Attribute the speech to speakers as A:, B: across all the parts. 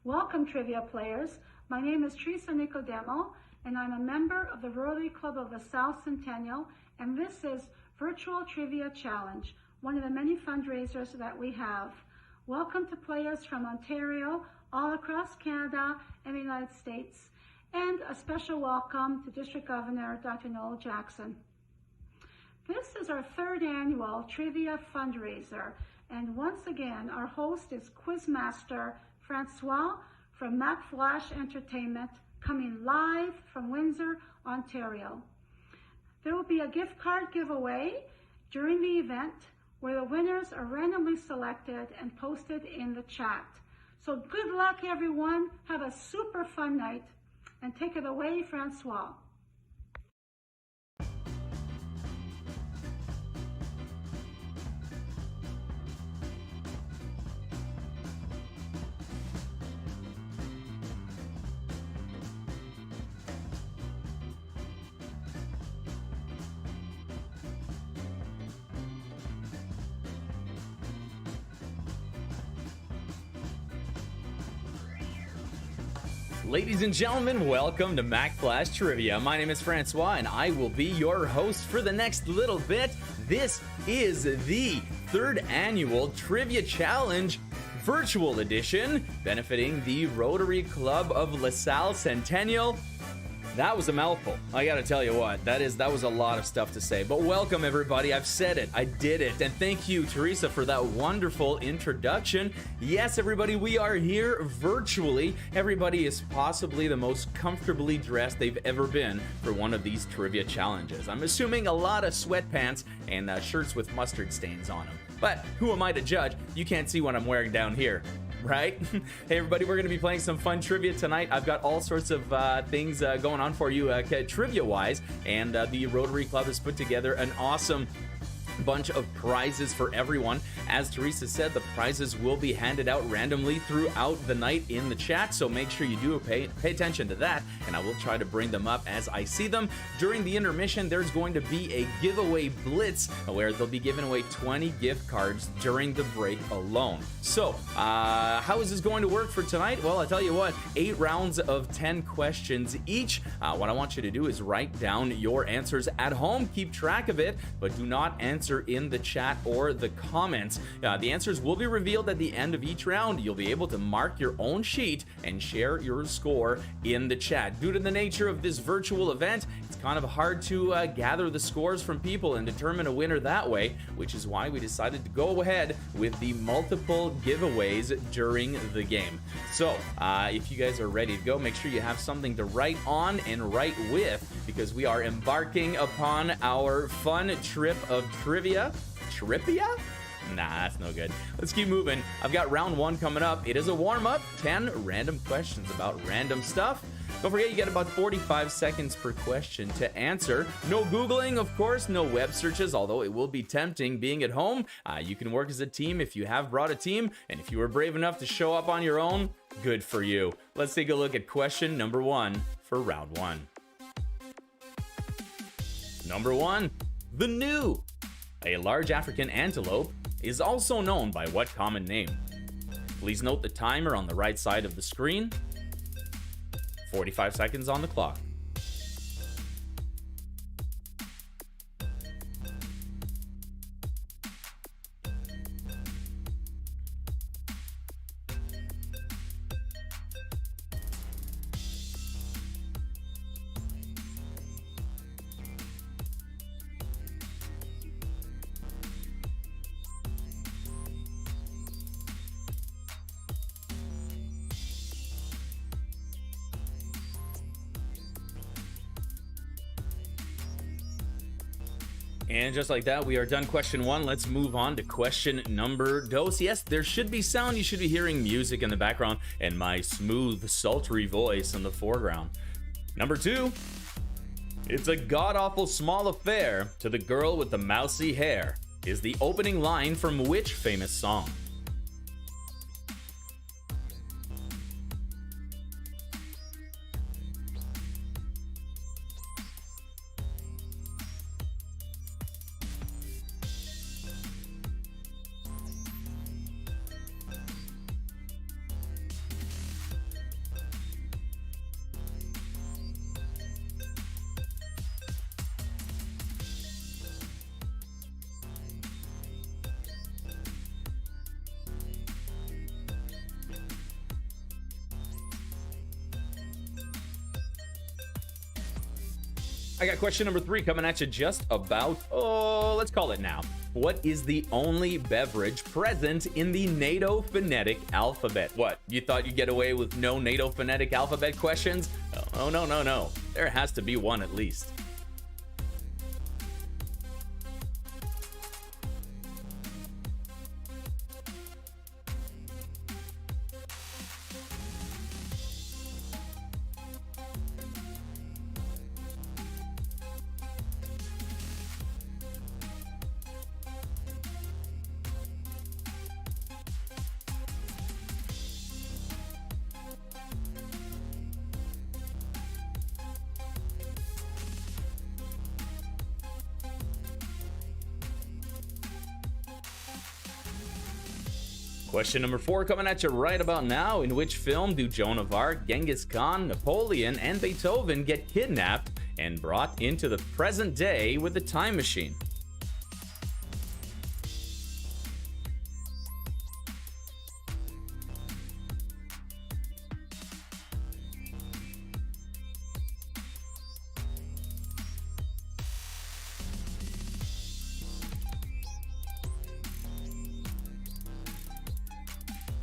A: Welcome, trivia players. My name is Teresa Nicodemo, and I'm a member of the Rotary Club of Lasalle Centennial, and this is Virtual Trivia Challenge, one of the many fundraisers that we have. Welcome to players from Ontario, all across Canada and the United States, and a special welcome to District Governor Dr. Noel Jackson. This is our third annual trivia fundraiser, and once again, our host is Quizmaster Francois from Mack Entertainment, coming live from Windsor, Ontario. There will be a gift card giveaway during the event where the winners are randomly selected and posted in the chat. So good luck, everyone. Have a super fun night, and take it away, Francois.
B: Ladies and gentlemen, welcome to Mack Trivia. My name is Francois, and I will be your host for the next little bit. This is the third annual Trivia Challenge Virtual Edition, benefiting the Rotary Club of Lasalle Centennial. That was a mouthful. I gotta tell you what, that was a lot of stuff to say. But welcome, everybody. I've said it. I did it. And thank you, Teresa, for that wonderful introduction. Yes, everybody, we are here virtually. Everybody is possibly the most comfortably dressed they've ever been for one of these trivia challenges. I'm assuming a lot of sweatpants and shirts with mustard stains on them. But who am I to judge? You can't see what I'm wearing down here, right? Hey everybody, we're going to be playing some fun trivia tonight. I've got all sorts of things going on for you trivia-wise, and the Rotary Club has put together an awesome bunch of prizes for everyone. As Teresa said, the prizes will be handed out randomly throughout the night in the chat, so make sure you do pay attention to that, and I will try to bring them up as I see them. During the intermission, there's going to be a giveaway blitz where they'll be giving away 20 gift cards during the break alone. So, how is this going to work for tonight? Well, I'll tell you what, 8 rounds of 10 questions each. What I want you to do is write down your answers at home, keep track of it, but do not answer in the chat or the comments. The answers will be revealed at the end of each round. You'll be able to mark your own sheet and share your score in the chat. Due to the nature of this virtual event, it's kind of hard to gather the scores from people and determine a winner that way, which is why we decided to go ahead with the multiple giveaways during the game. So, if you guys are ready to go, make sure you have something to write on and write with, because we are embarking upon our fun trip of trivia. Trivia? Nah, that's no good. Let's keep moving. I've got round 1 coming up. It is a warm-up, 10 random questions about random stuff. Don't forget, you get about 45 seconds per question to answer. No Googling, of course, no web searches, although it will be tempting being at home. You can work as a team if you have brought a team, and if you were brave enough to show up on your own, good for you. Let's take a look at question number 1 for round 1. Number 1, the gnu. A large African antelope is also known by what common name? Please note the timer on the right side of the screen. 45 seconds on the clock. And just like that, we are done question 1. Let's move on to question number 2. Yes, there should be sound. You should be hearing music in the background and my smooth, sultry voice in the foreground. Number 2. It's a god-awful small affair to the girl with the mousy hair is the opening line from which famous song? I got question number 3 coming at you just about, let's call it now. What is the only beverage present in the NATO phonetic alphabet? What, you thought you'd get away with no NATO phonetic alphabet questions? Oh, no. There has to be one at least. Question number 4 coming at you right about now. In which film do Joan of Arc, Genghis Khan, Napoleon, and Beethoven get kidnapped and brought into the present day with a time machine?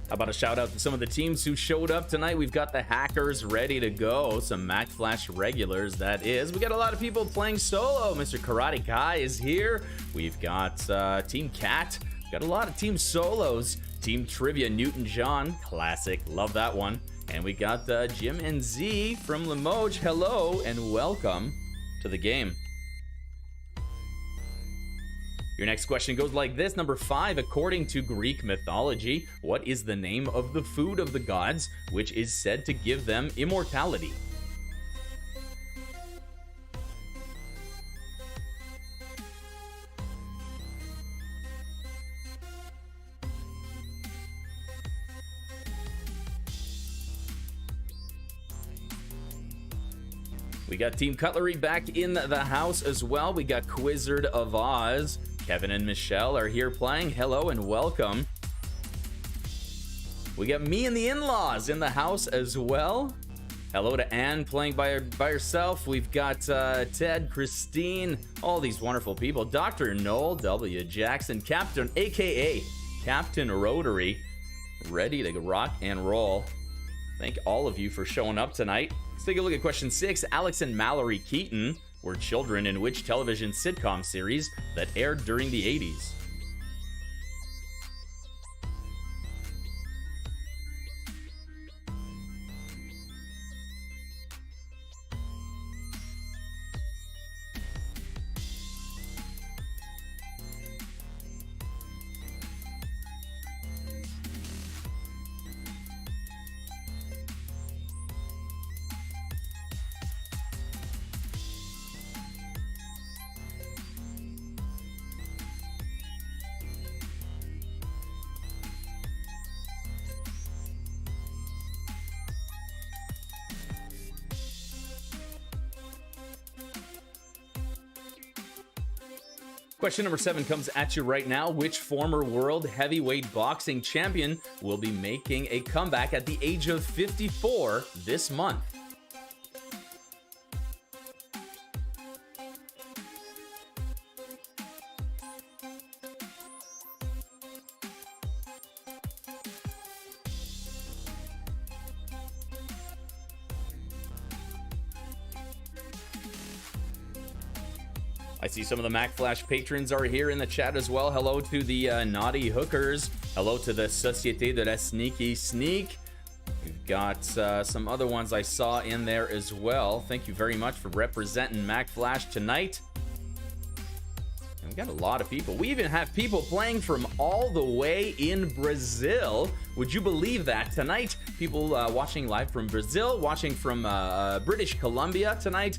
B: How about a shout out to some of the teams who showed up tonight? We've got the hackers ready to go. Some Mack Flash regulars, that is. We got a lot of people playing solo. Mr. Karate Kai is here. We've got Team Cat. Got a lot of team solos. Team Trivia, Newton John. Classic. Love that one. And we got Jim and Z from Limoges. Hello and welcome to the game. Your next question goes like this. Number 5, according to Greek mythology, what is the name of the food of the gods, which is said to give them immortality? We got Team Cutlery back in the house as well. We got Quizzard of Oz. Kevin and Michelle are here playing. Hello and welcome. We got me and the in-laws in the house as well. Hello to Anne playing by herself. We've got Ted, Christine, all these wonderful people. Dr. Noel W. Jackson, Captain, aka Captain Rotary, ready to rock and roll. Thank all of you for showing up tonight. Let's take a look at question 6. Alex and Mallory Keaton were children in which television sitcom series that aired during the 80s? Question number 7 comes at you right now. Which former world heavyweight boxing champion will be making a comeback at the age of 54 this month? I see some of the Mack Flash patrons are here in the chat as well. Hello to the Naughty Hookers. Hello to the Société de la Sneaky Sneak. We've got some other ones I saw in there as well. Thank you very much for representing Mack Flash tonight. And we got a lot of people. We even have people playing from all the way in Brazil. Would you believe that? Tonight, people watching live from Brazil, watching from British Columbia tonight.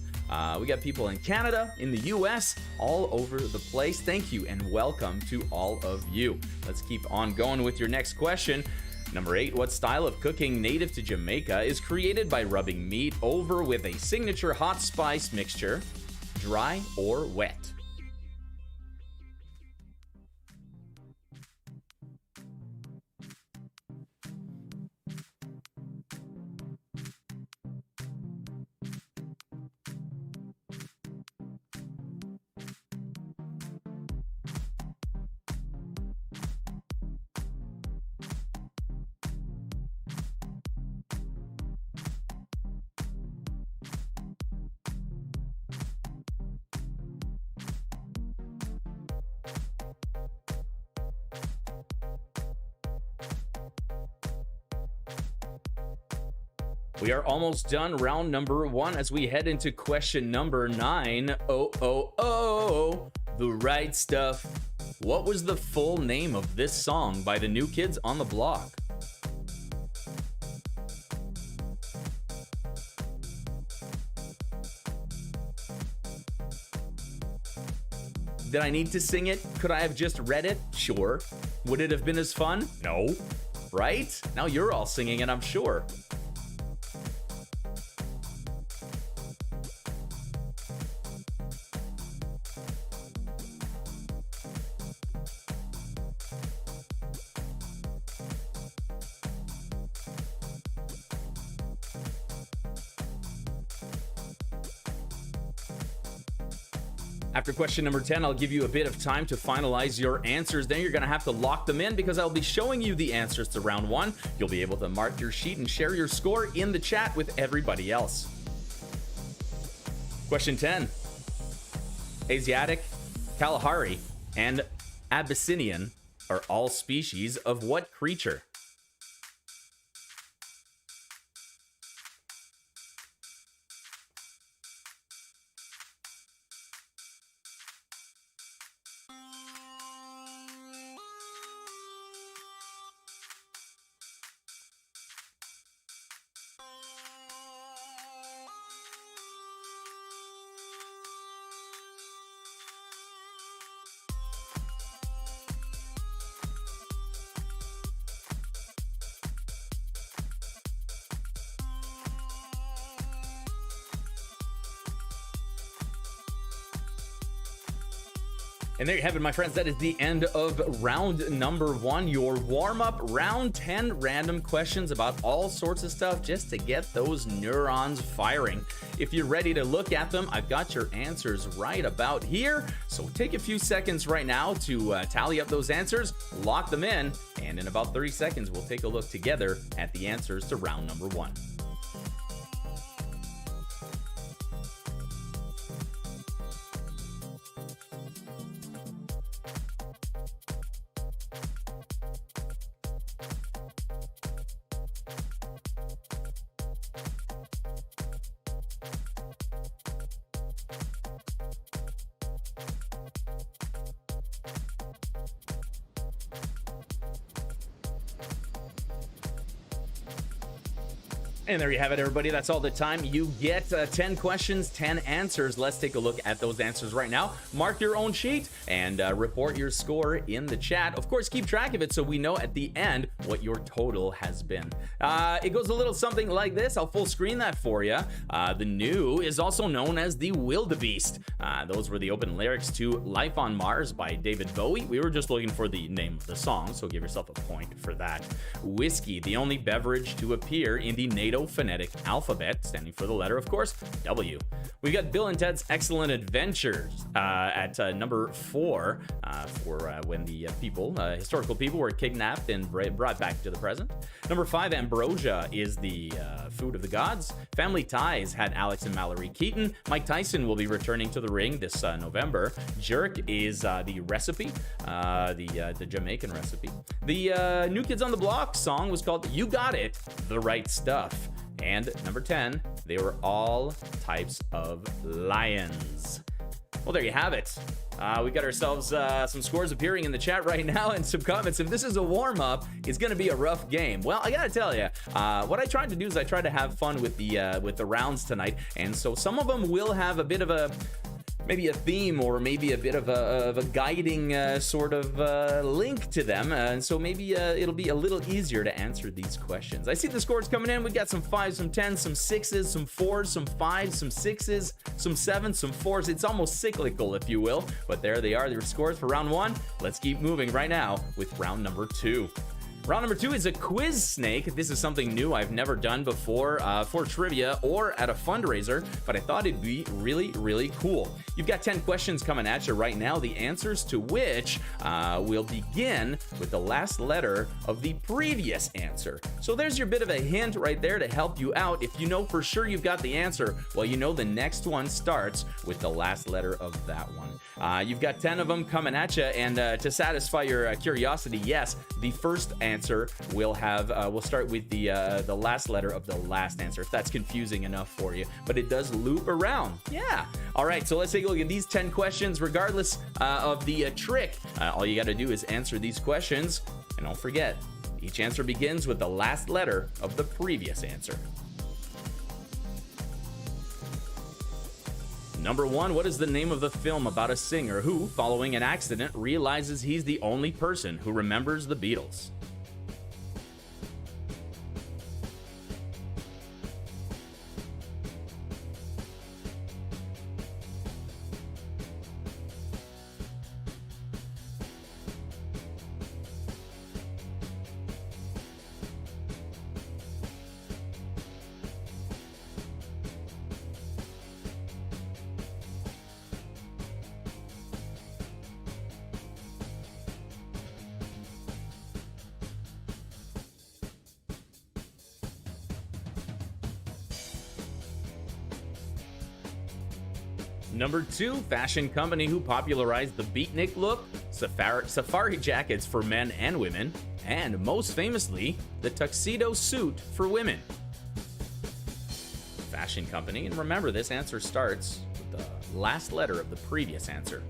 B: We got people in Canada, in the US, all over the place. Thank you and welcome to all of you. Let's keep on going with your next question. Number 8, what style of cooking native to Jamaica is created by rubbing meat over with a signature hot spice mixture, dry or wet? We are almost done round number 1 as we head into question number 9. Oh, the right stuff. What was the full name of this song by the New Kids on the Block? Did I need to sing it? Could I have just read it? Sure. Would it have been as fun? No. Right? Now you're all singing it, I'm sure. After question number 10, I'll give you a bit of time to finalize your answers. Then you're going to have to lock them in because I'll be showing you the answers to round 1. You'll be able to mark your sheet and share your score in the chat with everybody else. Question 10. Asiatic, Kalahari, and Abyssinian are all species of what creature? And there you have it, my friends. That is the end of round number 1, your warm-up. Round 10, random questions about all sorts of stuff just to get those neurons firing. If you're ready to look at them, I've got your answers right about here. So take a few seconds right now to tally up those answers, lock them in, and in about 30 seconds, we'll take a look together at the answers to round number 1. And there you have it, everybody. That's all the time you get. 10 questions, 10 answers. Let's take a look at those answers right now. Mark your own sheet and report your score in the chat. Of course, keep track of it so we know at the end what your total has been. It goes a little something like this. I'll full screen that for you. The New is also known as the Wildebeest. Those were the open lyrics to Life on Mars by David Bowie. We were just looking for the name of the song, so give yourself a point for that. Whiskey, the only beverage to appear in the NATO phonetic alphabet, standing for the letter, of course, W. We got Bill and Ted's Excellent Adventures at number 4 for when the historical people were kidnapped and brought back to the present. Number 5, Ambrosia is the food of the gods. Family Ties had Alex and Mallory Keaton. Mike Tyson will be returning to the ring this November. Jerk is the recipe, the Jamaican recipe. The New Kids on the Block song was called You Got It, The Right Stuff. And number 10, they were all types of lions. Well, there you have it. We got ourselves some scores appearing in the chat right now and some comments. If this is a warm-up, it's going to be a rough game. Well, I got to tell you, what I tried to do is I tried to have fun with the rounds tonight. And so some of them will have a bit of maybe a theme or maybe a bit of a guiding sort of link to them. And so maybe it'll be a little easier to answer these questions. I see the scores coming in. We got some 5s, some 10s, some 6s, some 4s, some 5s, some 6s, some 7s, some 4s. It's almost cyclical, if you will. But there they are, their scores for round 1. Let's keep moving right now with round number 2. Round number 2 is a quiz snake. This is something new I've never done before for trivia or at a fundraiser, but I thought it'd be really, really cool. You've got 10 questions coming at you right now, the answers to which will begin with the last letter of the previous answer. So there's your bit of a hint right there to help you out. If you know for sure you've got the answer, well, you know the next one starts with the last letter of that one. You've got 10 of them coming at you, and to satisfy your curiosity, yes, the first and answer will have we'll start with the last letter of the last answer, if that's confusing enough for you. But it does loop around. Yeah. All right, so let's take a look at these 10 questions. Regardless of the trick, all you got to do is answer these questions. And don't forget, each answer begins with the last letter of the previous answer. Number 1, what is the name of the film about a singer who, following an accident, realizes he's the only person who remembers the Beatles? Number 2, fashion company who popularized the beatnik look, safari jackets for men and women, and most famously, the tuxedo suit for women. Fashion company, and remember this answer starts with the last letter of the previous answer.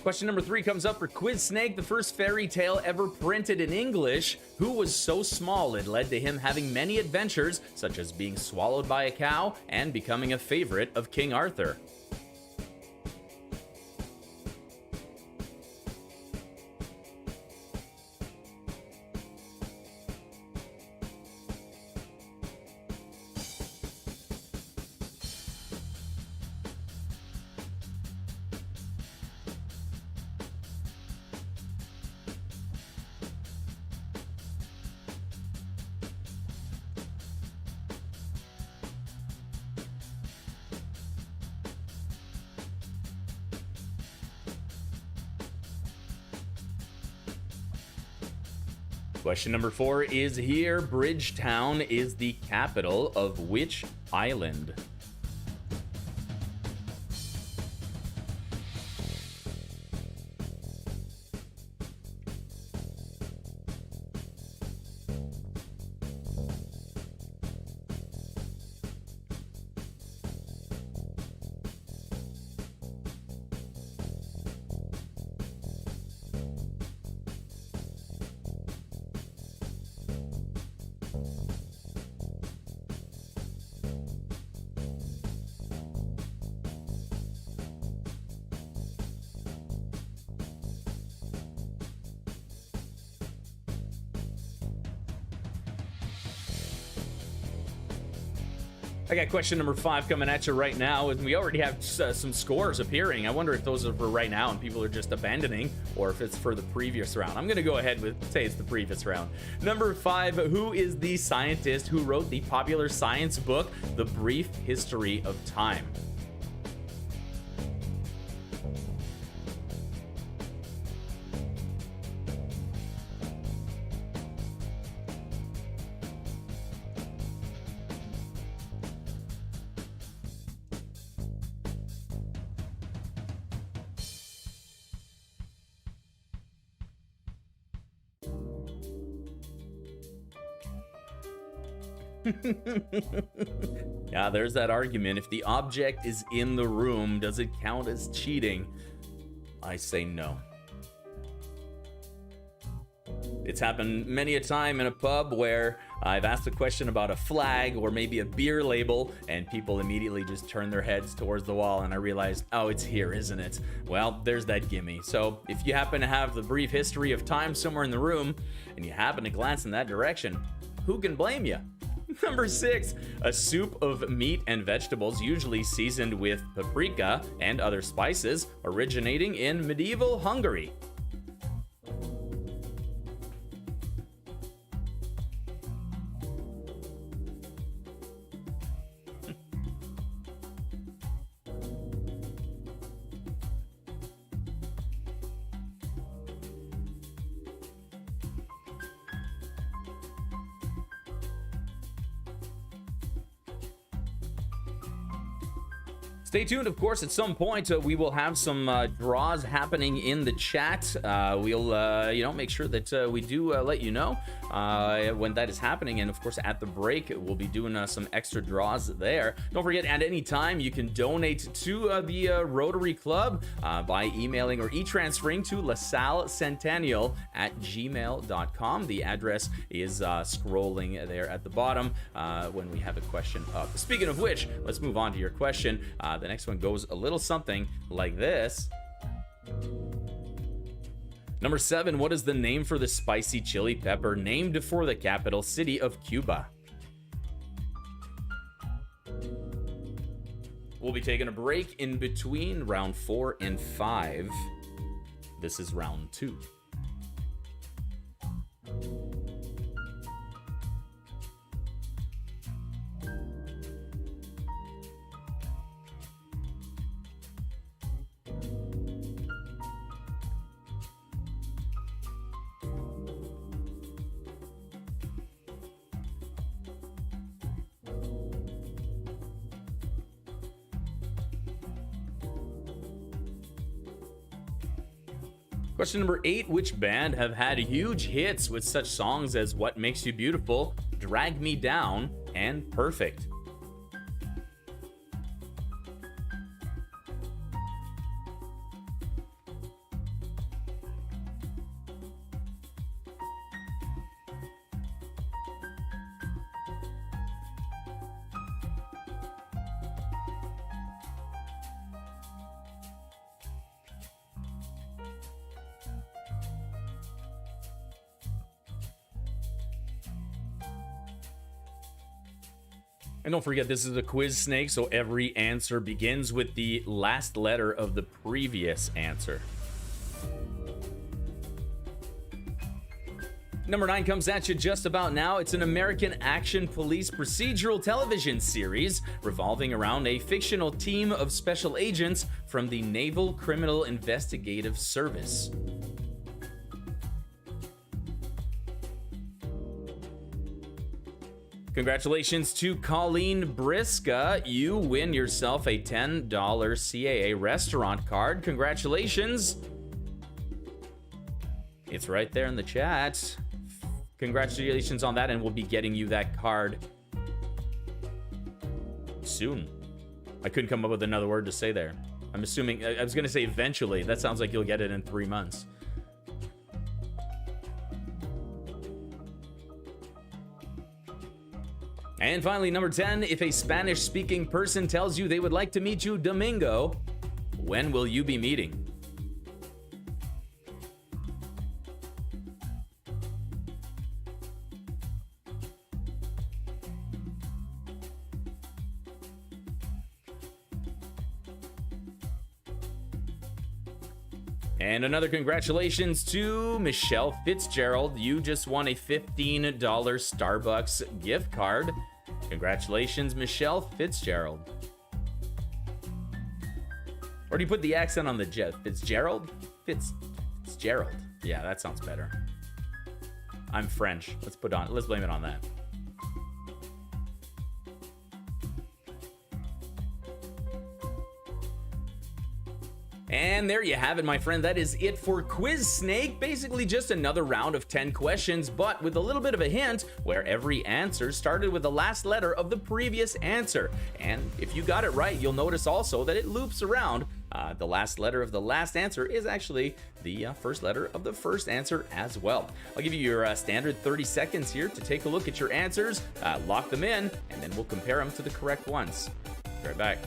B: Question number 3 comes up for Quiz Snake. The first fairy tale ever printed in English. Who was so small it led to him having many adventures, such as being swallowed by a cow and becoming a favorite of King Arthur? Question number 4 is here. Bridgetown is the capital of which island? I got question number 5 coming at you right now, and we already have some scores appearing. I wonder if those are for right now and people are just abandoning, or if it's for the previous round. I'm going to go ahead with say it's the previous round. Number 5, who is the scientist who wrote the popular science book, The Brief History of Time? Yeah, there's that argument. If the object is in the room, does it count as cheating? I say no. It's happened many a time in a pub where I've asked a question about a flag or maybe a beer label, and people immediately just turn their heads towards the wall, and I realized, oh, it's here, isn't it? Well, there's that gimme. So if you happen to have the brief history of time somewhere in the room, and you happen to glance in that direction, who can blame you? Number 6, a soup of meat and vegetables usually seasoned with paprika and other spices, originating in medieval Hungary. Stay tuned, of course. At some point, we will have some draws happening in the chat. We'll, make sure that we do let you know when that is happening. And, of course, at the break, we'll be doing some extra draws there. Don't forget, at any time, you can donate to the Rotary Club by emailing or e-transferring to Lasalle Centennial at gmail.com. The address is scrolling there at the bottom when we have a question up. Speaking of which, let's move on to your question. The next one goes a little something like this. Number 7, what is the name for the spicy chili pepper named for the capital city of Cuba? We'll be taking a break in between round 4 and 5. This is round 2. Question number 8, which band have had huge hits with such songs as What Makes You Beautiful, Drag Me Down, and Perfect? And don't forget, this is a quiz snake, so every answer begins with the last letter of the previous answer. Number 9 comes at you just about now. It's an American action police procedural television series revolving around a fictional team of special agents from the Naval Criminal Investigative Service. Congratulations to Colleen Briska. You win yourself a $10 CAA restaurant card. Congratulations. It's right there in the chat. Congratulations on that, and we'll be getting you that card soon. I couldn't come up with another word to say there. I'm assuming, I was going to say eventually. That sounds like you'll get it in 3 months. And finally, number 10, if a Spanish-speaking person tells you they would like to meet you Domingo, when will you be meeting? And another congratulations to Michelle Fitzgerald. You just won a $15 Starbucks gift card. Congratulations, Michelle Fitzgerald. Or do you put the accent on the J? Fitzgerald? Fitzgerald. Yeah, that sounds better. I'm French. Let's blame it on that. And there you have it, my friend. That is it for Quiz Snake. Basically just another round of 10 questions, but with a little bit of a hint where every answer started with the last letter of the previous answer. And if you got it right, you'll notice also that it loops around. The last letter of the last answer is actually the first letter of the first answer as well. I'll give you your standard 30 seconds here to take a look at your answers, lock them in, and then we'll compare them to the correct ones. Be right back.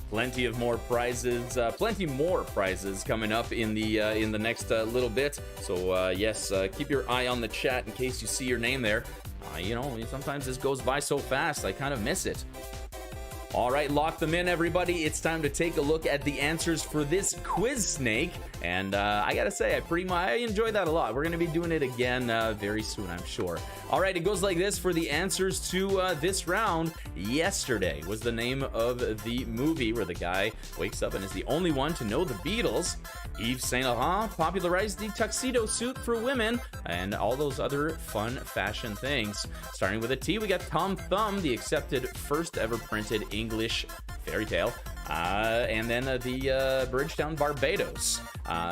B: Plenty more prizes coming up in the next little bit. So yes, keep your eye on the chat in case you see your name there. Sometimes this goes by so fast, I kind of miss it. All right, lock them in, everybody. It's time to take a look at the answers for this Quiz Snake. And I gotta say, I enjoyed that a lot. We're gonna be doing it again very soon, I'm sure. All right, it goes like this for the answers to this round. Yesterday was the name of the movie where the guy wakes up and is the only one to know the Beatles. Yves Saint Laurent popularized the tuxedo suit for women, and all those other fun fashion things. Starting with a T, we got Tom Thumb, the accepted first ever printed English fairy tale. And then the Bridgetown, Barbados.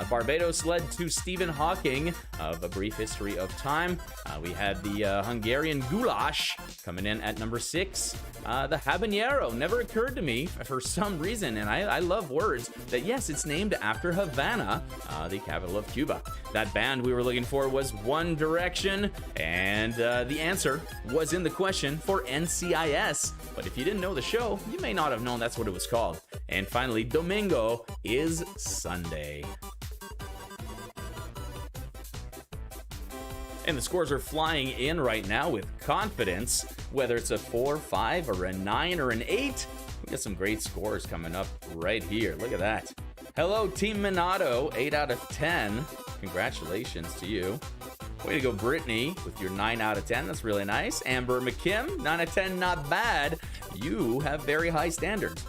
B: Barbados led to Stephen Hawking of A Brief History of Time. We had the Hungarian goulash coming in at number 6. The habanero never occurred to me for some reason, and I love words, that yes, it's named after Havana, the capital of Cuba. That band we were looking for was One Direction, and the answer was in the question for NCIS. But if you didn't know the show, you may not have known that's what it was called. And finally, Domingo is Sunday. And the scores are flying in right now with confidence. Whether it's a 4, 5, or a 9, or an 8, we got some great scores coming up right here. Look at that. Hello, Team Minato, 8 out of 10. Congratulations to you. Way to go, Brittany, with your 9 out of 10. That's really nice. Amber McKim, 9 out of 10, not bad. You have very high standards.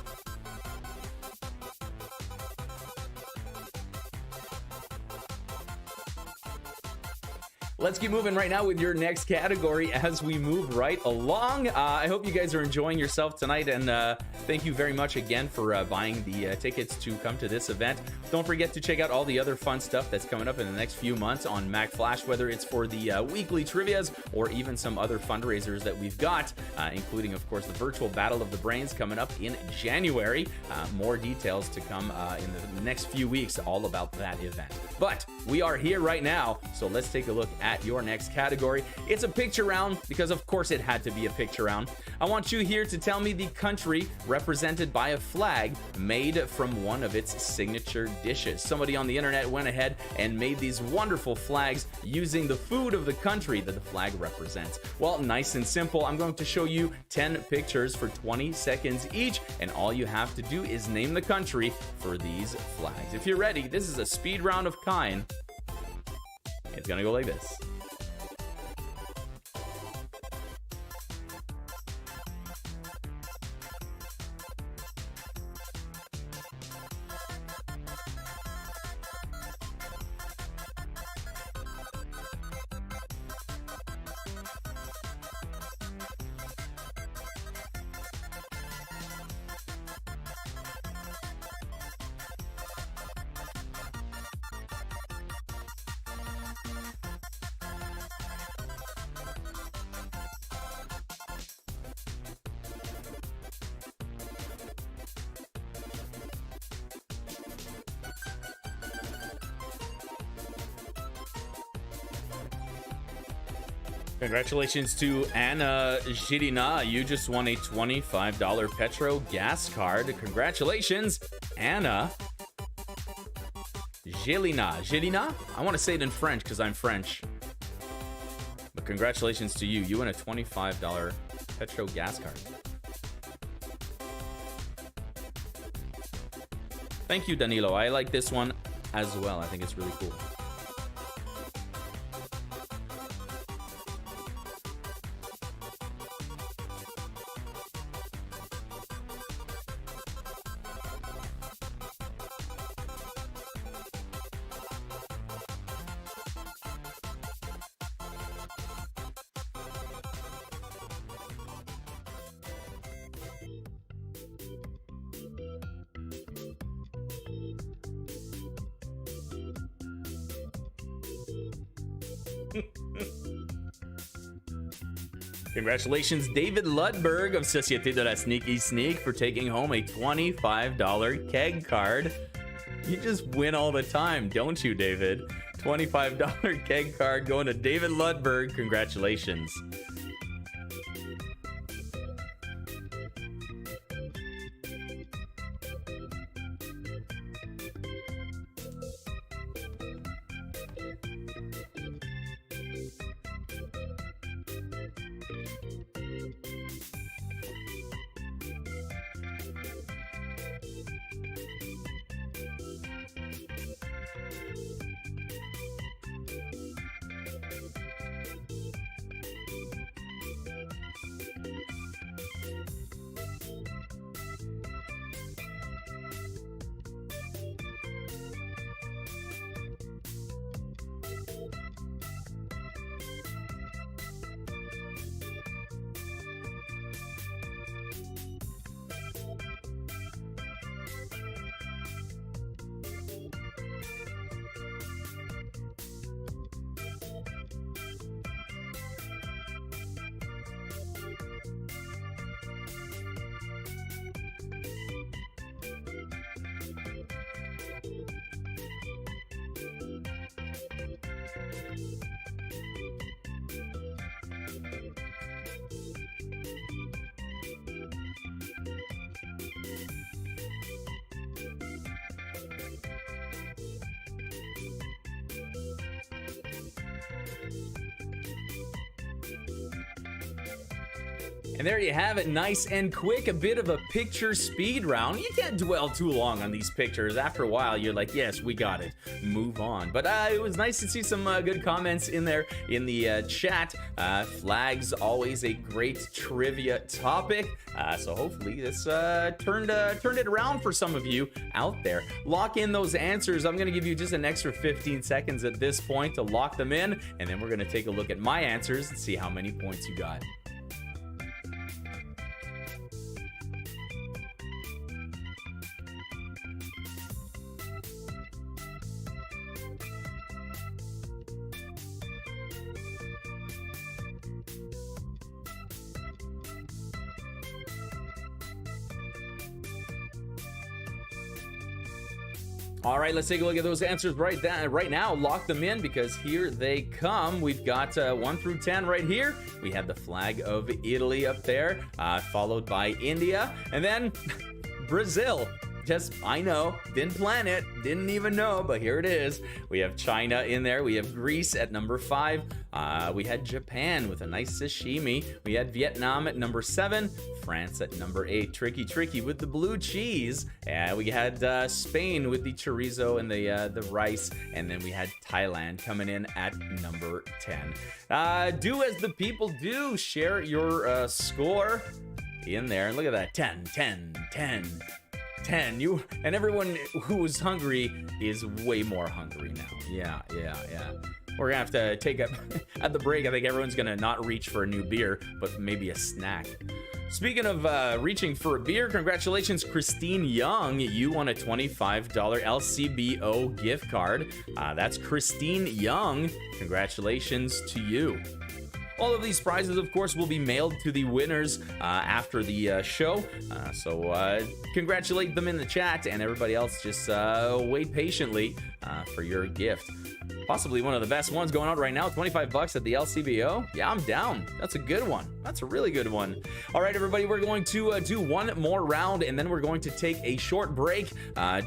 B: Let's keep moving right now with your next category as we move right along. I hope you guys are enjoying yourself tonight, and thank you very much again for buying the tickets to come to this event. Don't forget to check out all the other fun stuff that's coming up in the next few months on Mack Flash, whether it's for the weekly trivias or even some other fundraisers that we've got, including, of course, the virtual Battle of the Brains coming up in January. More details to come in the next few weeks all about that event. But we are here right now, so let's take a look at your next category. It's a picture round because of course it had to be a picture round. I want you here to tell me the country represented by a flag made from one of its signature dishes. Somebody on the internet went ahead and made these wonderful flags using the food of the country that the flag represents. Well, nice and simple. I'm going to show you 10 pictures for 20 seconds each, and all you have to do is name the country for these flags. If you're ready, this is a speed round of kind. It's gonna go like this. Congratulations to Anna Zhirina. You just won a $25 Petro gas card. Congratulations, Anna Zhirina. Zhirina? I want to say it in French because I'm French. But congratulations to you. You won a $25 Petro gas card. Thank you, Danilo. I like this one as well. I think it's really cool. Congratulations, David Ludberg of Société de la Sneaky Sneak for taking home a $25 keg card. You just win all the time, don't you, David? $25 keg card going to David Ludberg. Congratulations. And there you have it, nice and quick, a bit of a picture speed round. You can't dwell too long on these pictures. After a while, you're like, yes, we got it. Move on. But it was nice to see some good comments in there in the chat. Flags, always a great trivia topic. So hopefully this turned it around for some of you out there. Lock in those answers. I'm going to give you just an extra 15 seconds at this point to lock them in, and then we're going to take a look at my answers and see how many points you got. All right, let's take a look at those answers right now. Lock them in because here they come. We've got 1 through 10 right here. We have the flag of Italy up there, followed by India, and then Brazil. Just, I know, didn't plan it, didn't even know, but here it is. We have China in there. We have Greece at number 5. We had Japan with a nice sashimi. We had Vietnam at number 7. France at number 8. Tricky with the blue cheese. And we had Spain with the chorizo and the rice. And then we had Thailand coming in at number 10. Do as the people do. Share your score in there. And look at that. 10. You and everyone who's hungry is way more hungry now. Yeah. We're gonna have to take up at the break. I think everyone's gonna not reach for a new beer, but maybe a snack. Speaking of reaching for a beer, congratulations, Christine Young. You won a $25 LCBO gift card. That's Christine Young. Congratulations to you. All of these prizes, of course, will be mailed to the winners after the show. So congratulate them in the chat, and everybody else just wait patiently for your gift. Possibly one of the best ones going on right now, $25 at the LCBO. Yeah, I'm down. That's a good one. That's a really good one. All right, everybody, we're going to do one more round, and then we're going to take a short break,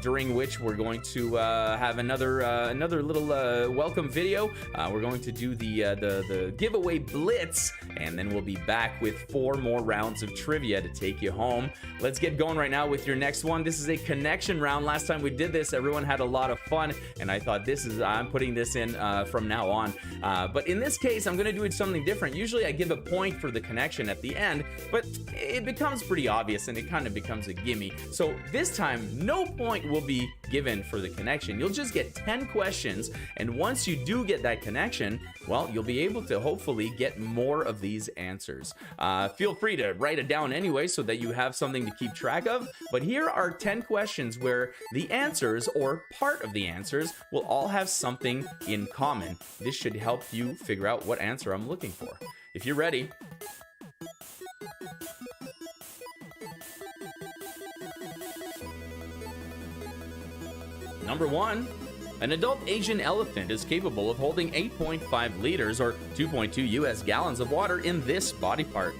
B: during which we're going to have another little welcome video. We're going to do the giveaway blitz, and then we'll be back with 4 more rounds of trivia to take you home. Let's get going right now with your next one. This is a connection round. Last time we did this, everyone had a lot of fun, and I thought I'm putting this in from now on. But in this case, I'm going to do it something different. Usually I give a point for the connection at the end, but it becomes pretty obvious and it kind of becomes a gimme. So this time, no point will be given for the connection. You'll just get 10 questions, and once you do get that connection, well, you'll be able to hopefully get more of these answers. Feel free to write it down anyway so that you have something to keep track of, but here are 10 questions where the answers, or part of the answers, will all have something in common. This should help you figure out what answer I'm looking for. If you're ready, number 1, an adult Asian elephant is capable of holding 8.5 liters or 2.2 US gallons of water in this body part.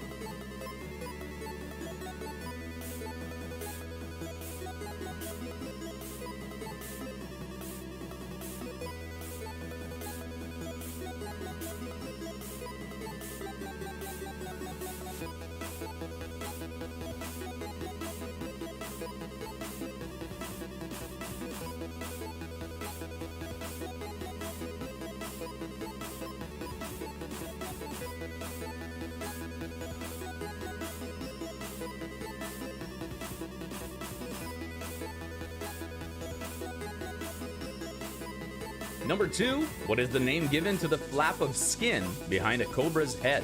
B: Number 2, what is the name given to the flap of skin behind a cobra's head?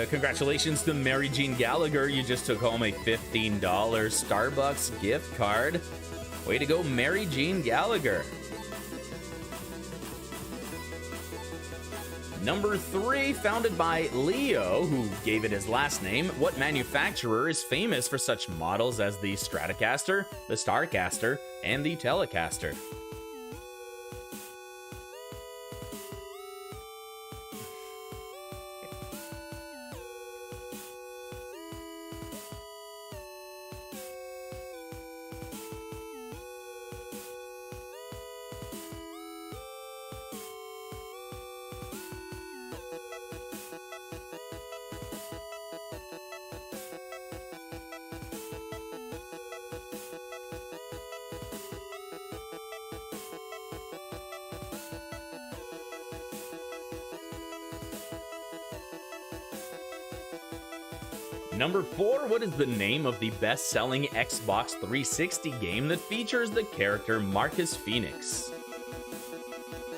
B: Congratulations to Mary Jean Gallagher. You just took home a $15 Starbucks gift card. Way to go, Mary Jean Gallagher. Number 3, founded by Leo, who gave it his last name. What manufacturer is famous for such models as the Stratocaster, the Starcaster, and the Telecaster? Number 4, what is the name of the best-selling Xbox 360 game that features the character Marcus Fenix?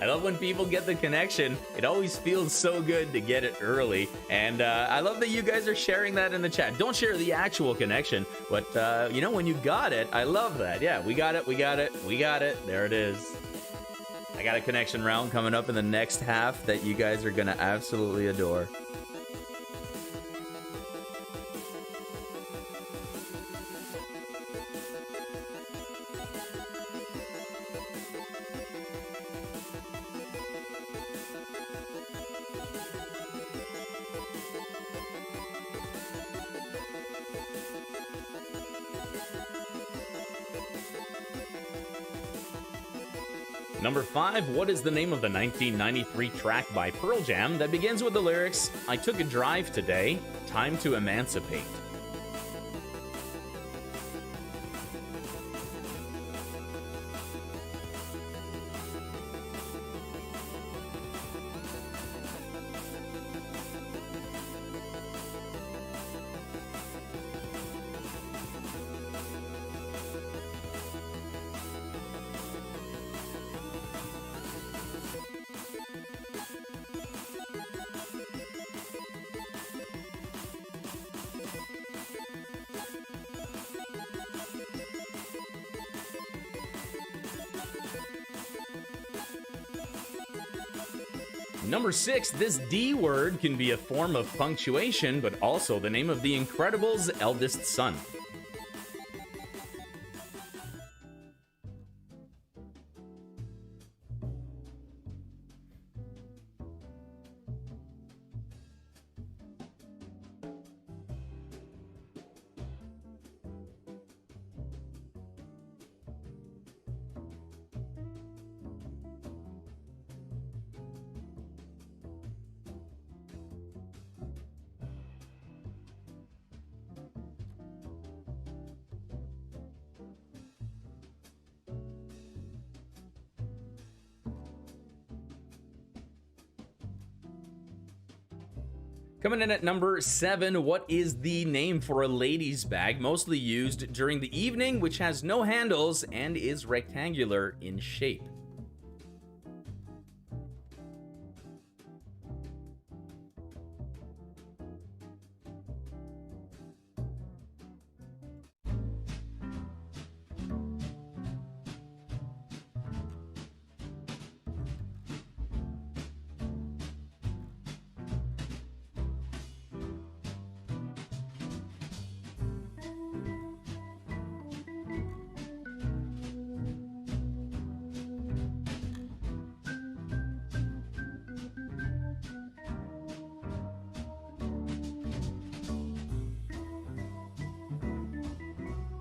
B: I love when people get the connection. It always feels so good to get it early. And I love that you guys are sharing that in the chat. Don't share the actual connection, but you know, when you got it, I love that. Yeah, we got it, we got it, we got it. There it is. I got a connection round coming up in the next half that you guys are going to absolutely adore. Number 5, what is the name of the 1993 track by Pearl Jam that begins with the lyrics, "I took a drive today, time to emancipate"? Number 6, this D word can be a form of punctuation, but also the name of the Incredibles' eldest son. Coming in at number 7, what is the name for a lady's bag mostly used during the evening, which has no handles and is rectangular in shape?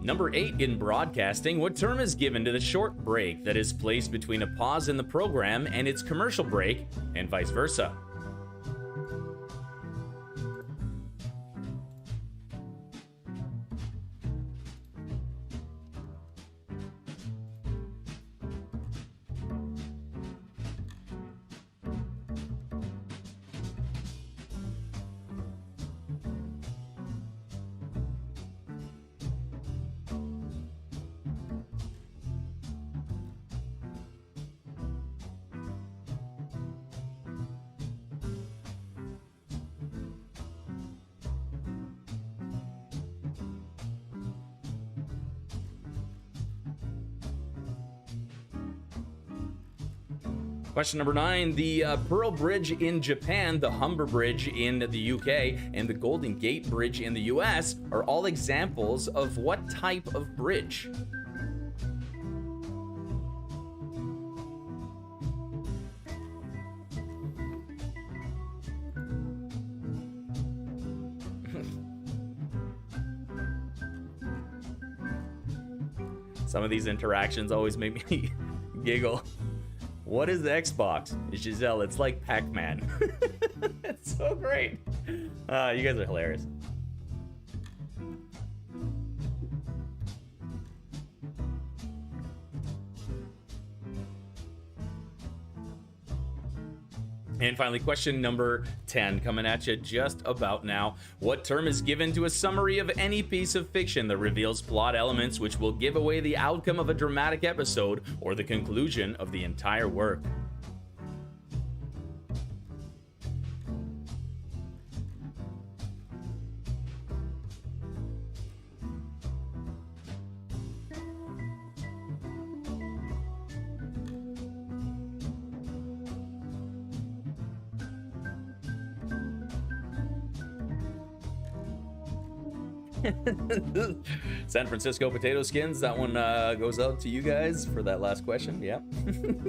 B: Number 8, in broadcasting, what term is given to the short break that is placed between a pause in the program and its commercial break, and vice versa? Question number 9, the Pearl Bridge in Japan, the Humber Bridge in the UK, and the Golden Gate Bridge in the US are all examples of what type of bridge? Some of these interactions always make me giggle. What is the Xbox? Giselle, it's like Pac-Man. It's so great. You guys are hilarious. And finally, question number 10 coming at you just about now. What term is given to a summary of any piece of fiction that reveals plot elements which will give away the outcome of a dramatic episode or the conclusion of the entire work? San Francisco potato skins, that one goes out to you guys for that last question. Yeah.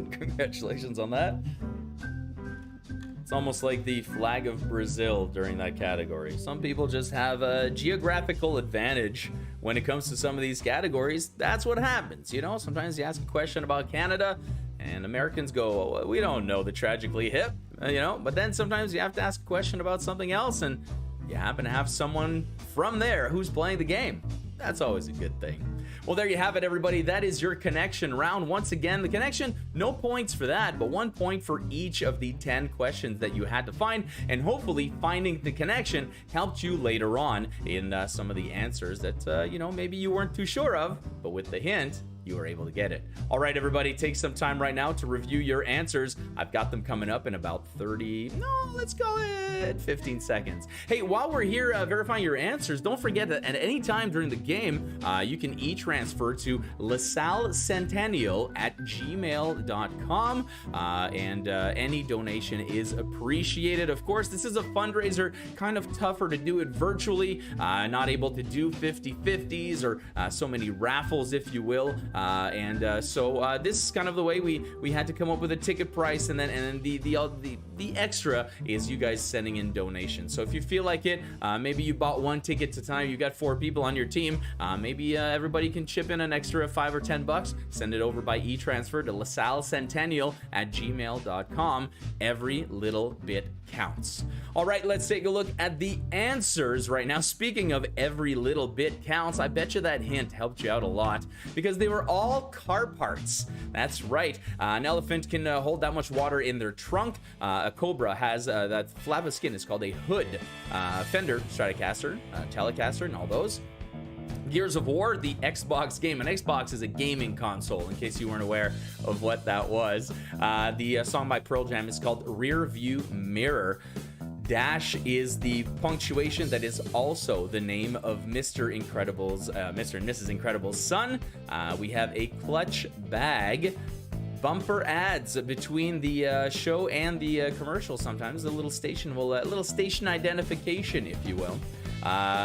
B: Congratulations on that. It's almost like the flag of Brazil during that category. Some people just have a geographical advantage when it comes to some of these categories. That's what happens, you know? Sometimes you ask a question about Canada and Americans go, oh, we don't know the tragically hip, you know? But then sometimes you have to ask a question about something else and you happen to have someone from there who's playing the game. That's always a good thing. Well, there you have it, everybody. That is your connection round. Once again, the connection, no points for that, but 1 point for each of the 10 questions that you had to find. And hopefully finding the connection helped you later on in some of the answers that, you know, maybe you weren't too sure of, but with the hint, you were able to get it. All right, everybody, take some time right now to review your answers. I've got them coming up in about let's call it 15 seconds. Hey, while we're here verifying your answers, don't forget that at any time during the game, you can e-transfer to Lasalle Centennial at gmail.com, and any donation is appreciated. Of course, this is a fundraiser, kind of tougher to do it virtually, not able to do 50-50s or so many raffles, if you will. So this is kind of the way we had to come up with a ticket price, and then the extra is you guys sending in donations. So if you feel like it, maybe you bought one ticket to time, you got 4 people on your team, maybe everybody can chip in an extra $5 or $10. Send it over by e-transfer to LaSalle Centennial at gmail.com. Every little bit counts. All right, let's take a look at the answers right now. Speaking of every little bit counts, I bet you that hint helped you out a lot because they were all car parts. That's right. An elephant can hold that much water in their trunk. A cobra has that flap of skin is called a hood. Fender, Stratocaster, Telecaster, and all those. Gears of War, the Xbox game. An Xbox is a gaming console, in case you weren't aware of what that was. The song by Pearl Jam is called Rear View Mirror. Dash is the punctuation that is also the name of Mr. and Mrs. Incredible's son. We have a clutch bag. Bumper ads between the show and the commercial. Sometimes a little station identification, if you will.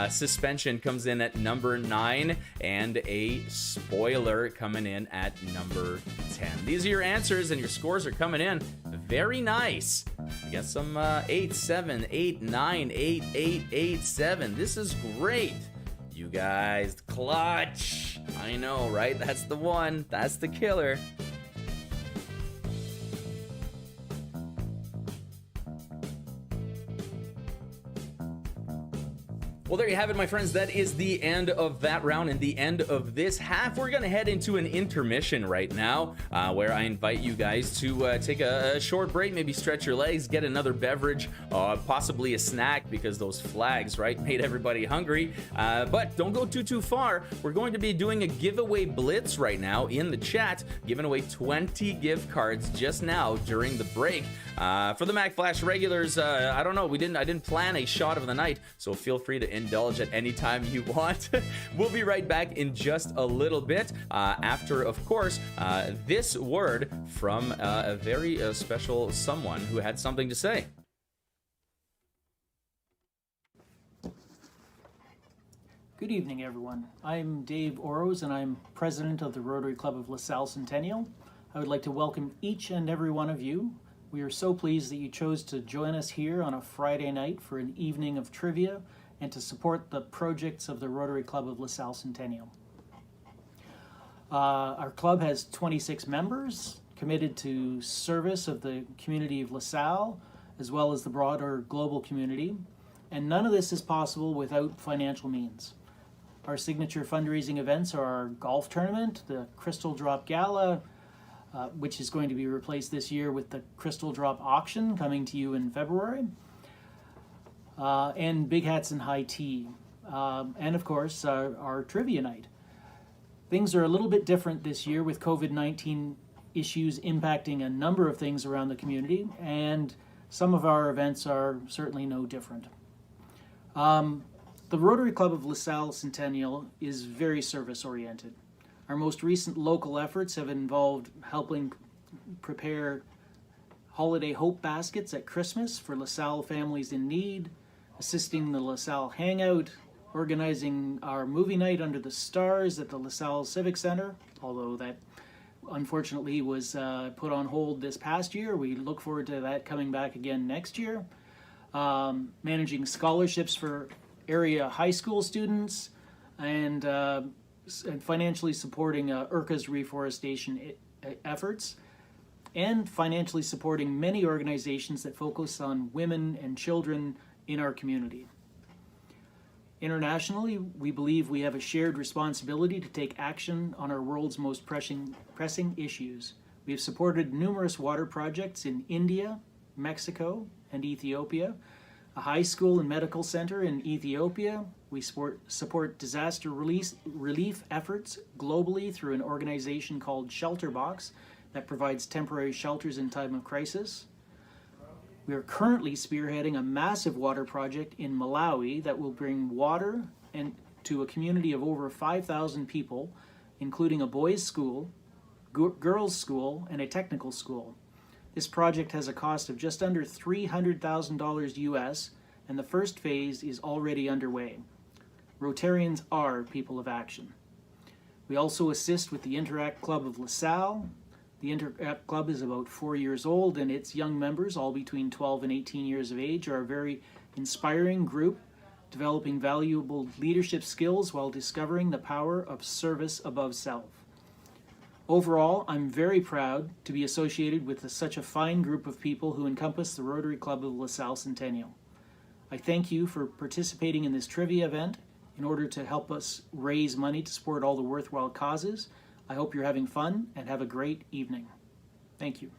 B: Suspension comes in at number 9, and a spoiler coming in at number 10. These are your answers, and your scores are coming in very nice. You got some 8, 7, 8, 9, 8, 8, 8, 7. This is great. You guys, clutch. I know, right? That's the one. That's the killer. Well, there you have it, my friends. That is the end of that round and the end of this half. We're going to head into an intermission right now, where I invite you guys to take a short break, maybe stretch your legs, get another beverage, possibly a snack, because those flags, right, made everybody hungry. But don't go too far. We're going to be doing a giveaway blitz right now in the chat, giving away 20 gift cards just now during the break. For the Mac Flash regulars, I don't know. I didn't plan a shot of the night, so feel free to indulge at any time you want. We'll be right back in just a little bit after, of course, this word from a very special someone who had something to say.
C: Good evening, everyone. I'm Dave Oroz, and I'm president of the Rotary Club of Lasalle Centennial. I would like to welcome each and every one of you. We are so pleased that you chose to join us here on a Friday night for an evening of trivia and to support the projects of the Rotary Club of Lasalle Centennial. Our club has 26 members committed to service of the community of Lasalle, as well as the broader global community, and none of this is possible without financial means. Our signature fundraising events are our golf tournament, the Crystal Drop Gala, which is going to be replaced this year with the Crystal Drop Auction coming to you in February, and Big Hats and High Tea, and of course our trivia night. Things are a little bit different this year with COVID-19 issues impacting a number of things around the community, and some of our events are certainly no different. The Rotary Club of Lasalle Centennial is very service-oriented. Our most recent local efforts have involved helping prepare holiday hope baskets at Christmas for LaSalle families in need, assisting the LaSalle Hangout, organizing our movie night under the stars at the LaSalle Civic Center, although that unfortunately was put on hold this past year. We look forward to that coming back again next year. Managing scholarships for area high school students, and financially supporting IRCA's reforestation efforts, and financially supporting many organizations that focus on women and children in our community. Internationally, we believe we have a shared responsibility to take action on our world's most pressing issues. We have supported numerous water projects in India, Mexico, and Ethiopia, a high school and medical center in Ethiopia. We support disaster relief efforts globally through an organization called Shelter Box that provides temporary shelters in time of crisis. We are currently spearheading a massive water project in Malawi that will bring water to a community of over 5,000 people, including a boys' school, girls' school, and a technical school. This project has a cost of just under $300,000 US, and the first phase is already underway. Rotarians are people of action. We also assist with the Interact Club of LaSalle. The Interact Club is about 4 years old, and its young members, all between 12 and 18 years of age, are a very inspiring group, developing valuable leadership skills while discovering the power of service above self. Overall, I'm very proud to be associated with such a fine group of people who encompass the Rotary Club of LaSalle Centennial. I thank you for participating in this trivia event in order to help us raise money to support all the worthwhile causes. I hope you're having fun and have a great evening. Thank you.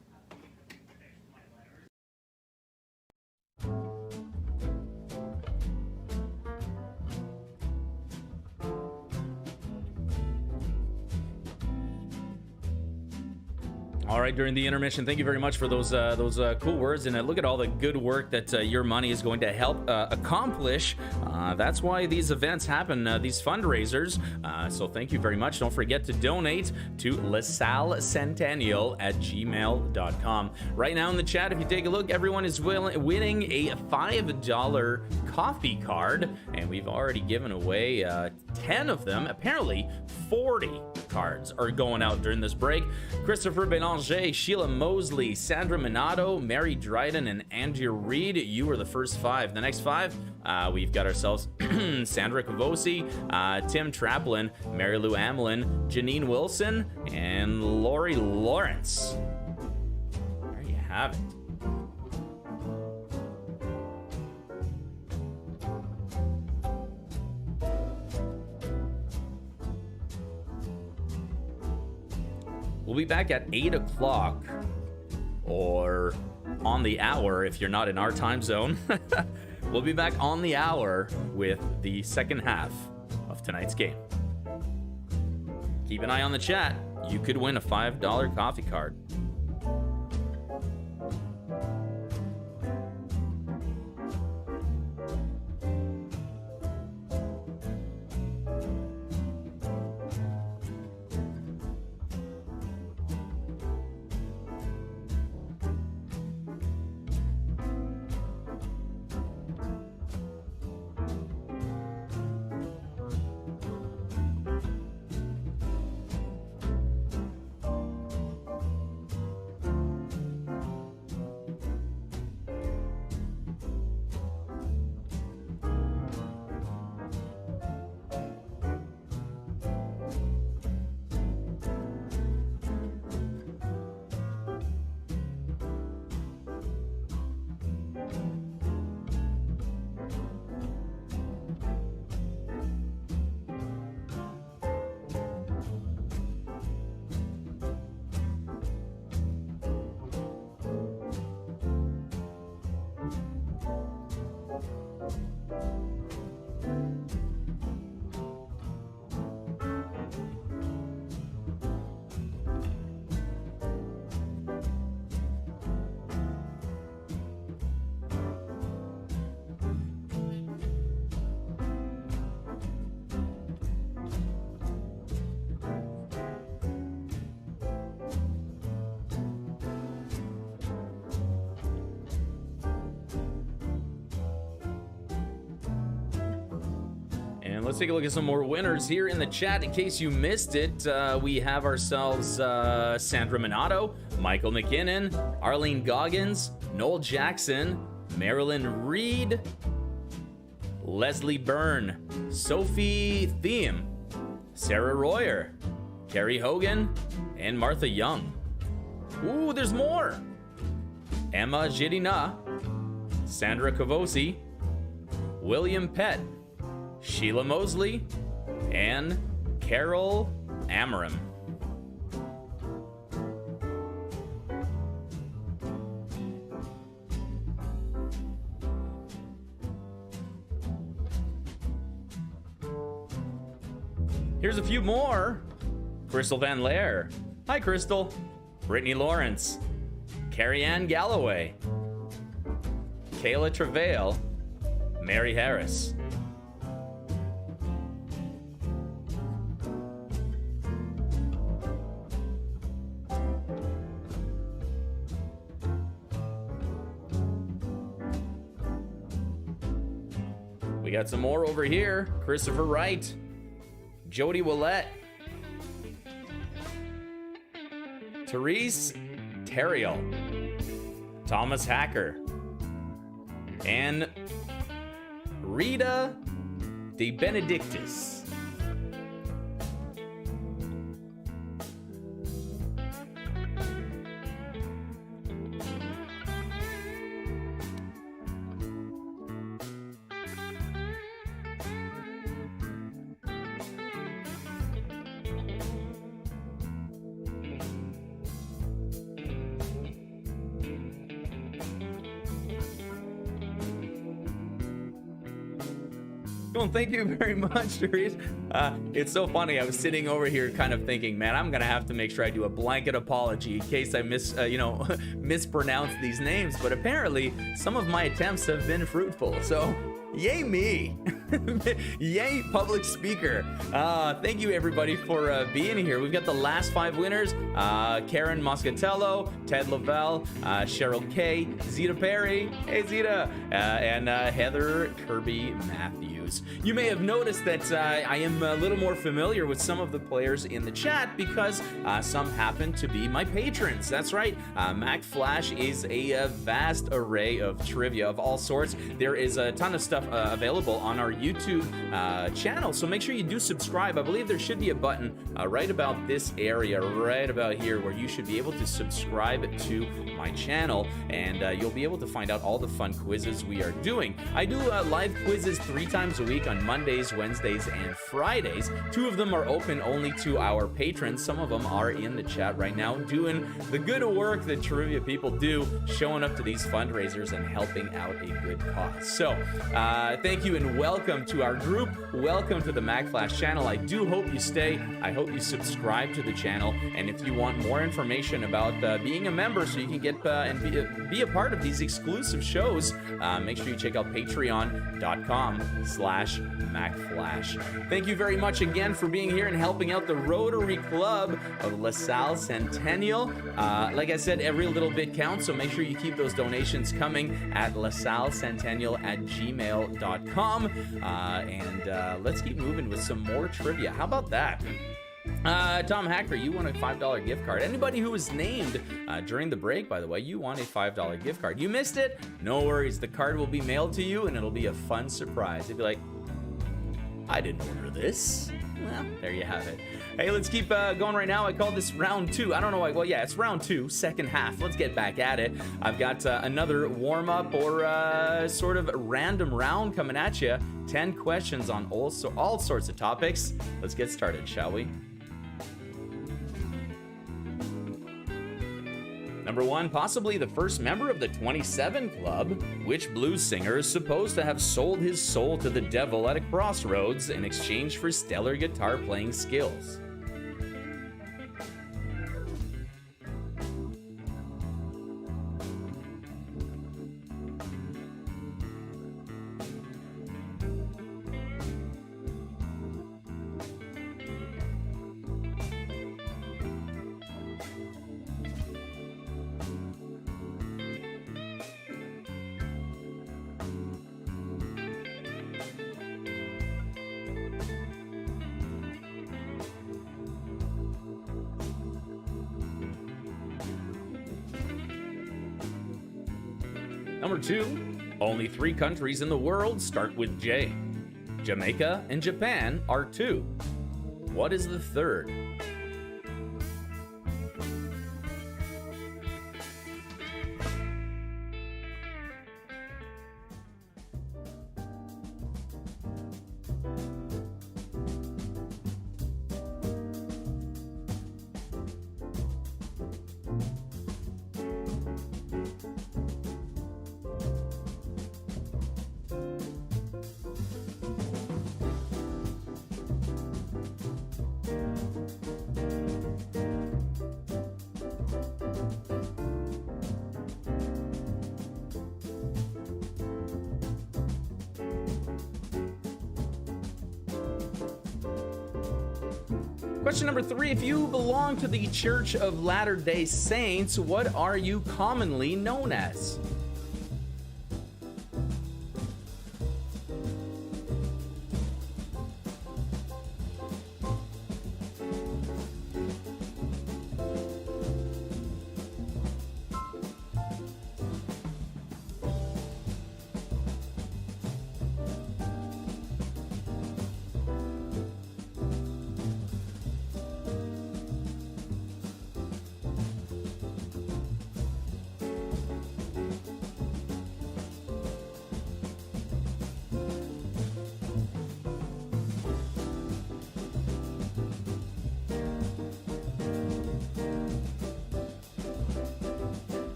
B: All right, during the intermission, thank you very much for those cool words, and look at all the good work that your money is going to help accomplish. That's why these events happen, these fundraisers. So thank you very much. Don't forget to donate to lasallecentennial@gmail.com. Right now in the chat, if you take a look, everyone is winning a $5 coffee card, and we've already given away 10 of them. Apparently, 40 cards are going out during this break. Christopher Bélanger, Sheila Mosley, Sandra Minato, Mary Dryden, and Andrea Reed. You were the first 5. The next 5, we've got ourselves Sandra Cavosi, Tim Traplin, Mary Lou Amlin, Janine Wilson, and Lori Lawrence. There you have it. We'll be back at 8 o'clock, or on the hour if you're not in our time zone. We'll be back on the hour with the second half of tonight's game. Keep an eye on the chat. You could win a $5 coffee card. Let's take a look at some more winners here in the chat. In case you missed it, we have ourselves Sandra Minato, Michael McKinnon, Arlene Goggins, Noel Jackson, Marilyn Reed, Leslie Byrne, Sophie Thiem, Sarah Royer, Carrie Hogan, and Martha Young. Ooh, there's more! Emma Jidina, Sandra Cavosi, William Pett, Sheila Mosley, and Carol Amarim. Here's a few more. Crystal Van Laer. Hi, Crystal. Brittany Lawrence. Carrie Ann Galloway. Kayla Travail. Mary Harris. We got some more over here. Christopher Wright. Jody Willette. Therese Terriel. Thomas Hacker. And Rita De Benedictus. Well, thank you very much, Therese. It's so funny. I was sitting over here kind of thinking, man, I'm going to have to make sure I do a blanket apology in case I mispronounce these names. But apparently, some of my attempts have been fruitful. So, yay me. Yay, public speaker. Thank you, everybody, for being here. We've got the last 5 winners. Karen Moscatello, Ted Lavelle, Cheryl K, Zeta Perry, hey Zeta, and Heather Kirby Matthews. You may have noticed that I am a little more familiar with some of the players in the chat because some happen to be my patrons. That's right. Mac Flash is a vast array of trivia of all sorts. There is a ton of stuff available on our YouTube channel, so make sure you do subscribe. I believe there should be a button right about this area, right about here, where you should be able to subscribe to my channel, and you'll be able to find out all the fun quizzes we are doing. I do live quizzes 3 times a week on Mondays, Wednesdays, and Fridays. 2 of them are open only to our patrons. Some of them are in the chat right now doing the good work that trivia people do, showing up to these fundraisers and helping out a good cause. So thank you and welcome to our group. Welcome to the Mac Flash channel. I do hope you stay. I hope you subscribe to the channel. And if you want more information about being a member so you can get and be a part of these exclusive shows, make sure you check out patreon.com/MacFlash. Thank you very much again for being here and helping out the Rotary Club of Lasalle Centennial. Like I said, every little bit counts, so make sure you keep those donations coming at lasallecentennial@gmail.com. And let's keep moving with some more trivia. How about that? Tom Hacker, you won a $5 gift card. Anybody who was named during the break, by the way, you won a $5 gift card. You missed it? No worries. The card will be mailed to you, and it'll be a fun surprise. You'll be like, I didn't order this. Well, there you have it. Hey, let's keep going right now. I call this round 2. I don't know why. Well, yeah, it's round 2, second half. Let's get back at it. I've got another warm-up or sort of random round coming at you. 10 questions on all sorts of topics. Let's get started, shall we? Number 1, possibly the first member of the 27 Club. Which blues singer is supposed to have sold his soul to the devil at a crossroads in exchange for stellar guitar playing skills? Number 2, only 3 countries in the world start with J. Jamaica and Japan are 2. What is the third? Question number 3, if you belong to the Church of Latter-day Saints, what are you commonly known as?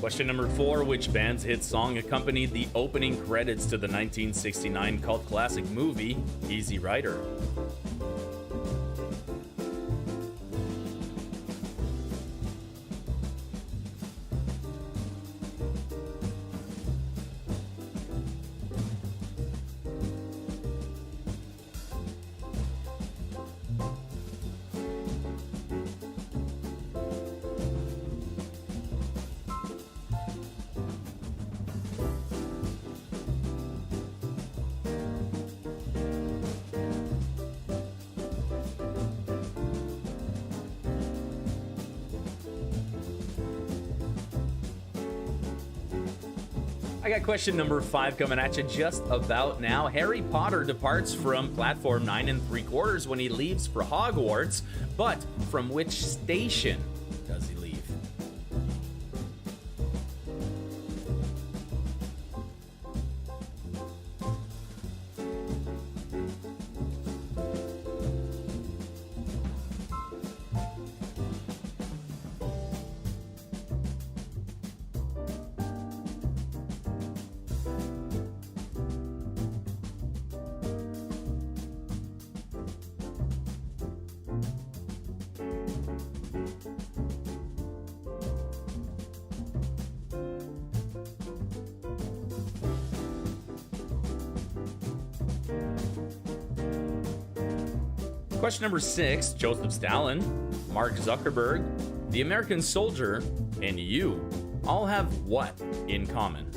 B: Question number 4, which band's hit song accompanied the opening credits to the 1969 cult classic movie, Easy Rider? I got question number 5 coming at you just about now. Harry Potter departs from platform 9 3/4 when he leaves for Hogwarts, but from which station does he leave? Question number 6, Joseph Stalin, Mark Zuckerberg, the American Soldier, and you all have what in common?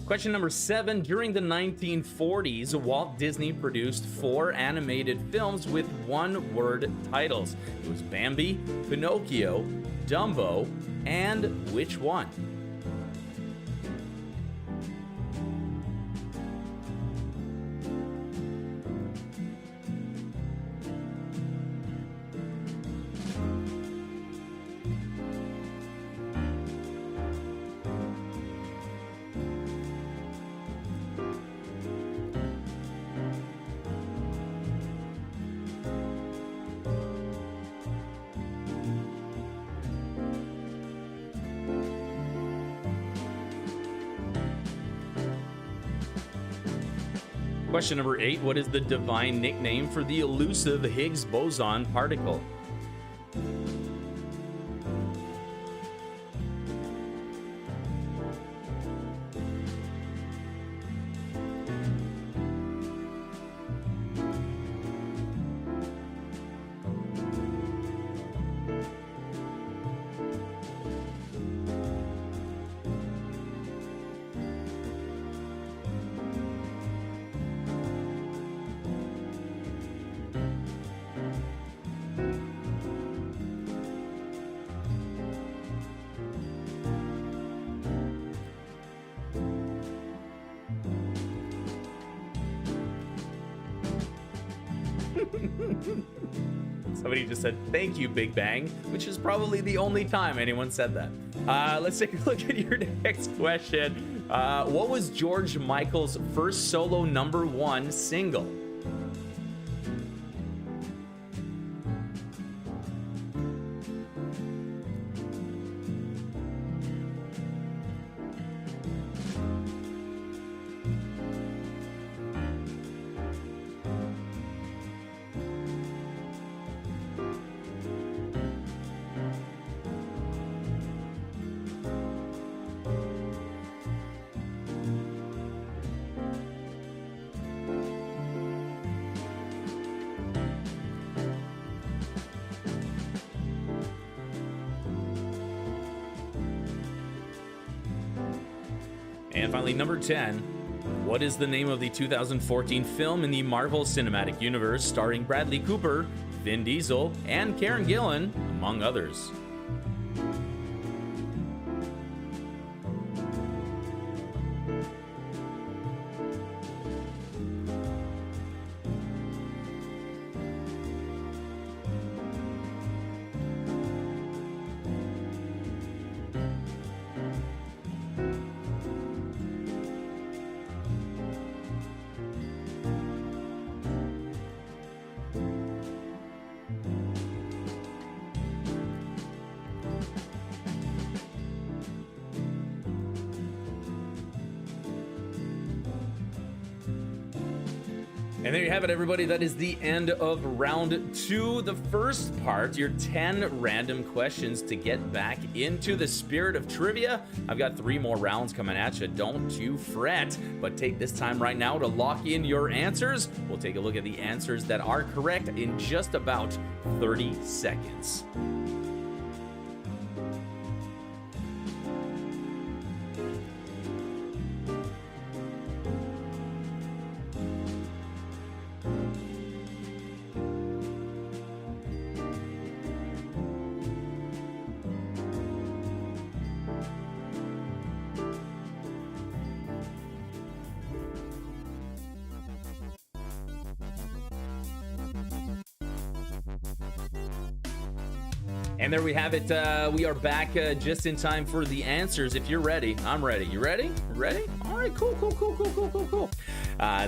B: Question number 7. During the 1940s, Walt Disney produced 4 animated films with one-word titles. It was Bambi, Pinocchio, Dumbo, and which one? Question number 8. What is the divine nickname for the elusive Higgs boson particle? Somebody just said, thank you, Big Bang, which is probably the only time anyone said that. Let's take a look at your next question. What was George Michael's first solo #1 single? And finally, number 10. What is the name of the 2014 film in the Marvel Cinematic Universe starring Bradley Cooper, Vin Diesel, and Karen Gillan, among others? And there you have it, everybody. That is the end of round 2. The first part, your 10 random questions to get back into the spirit of trivia. I've got 3 more rounds coming at you. Don't you fret. But take this time right now to lock in your answers. We'll take a look at the answers that are correct in just about 30 seconds. And there we have it. We are back just in time for the answers. If you're ready, I'm ready. You ready? Ready? All right, cool.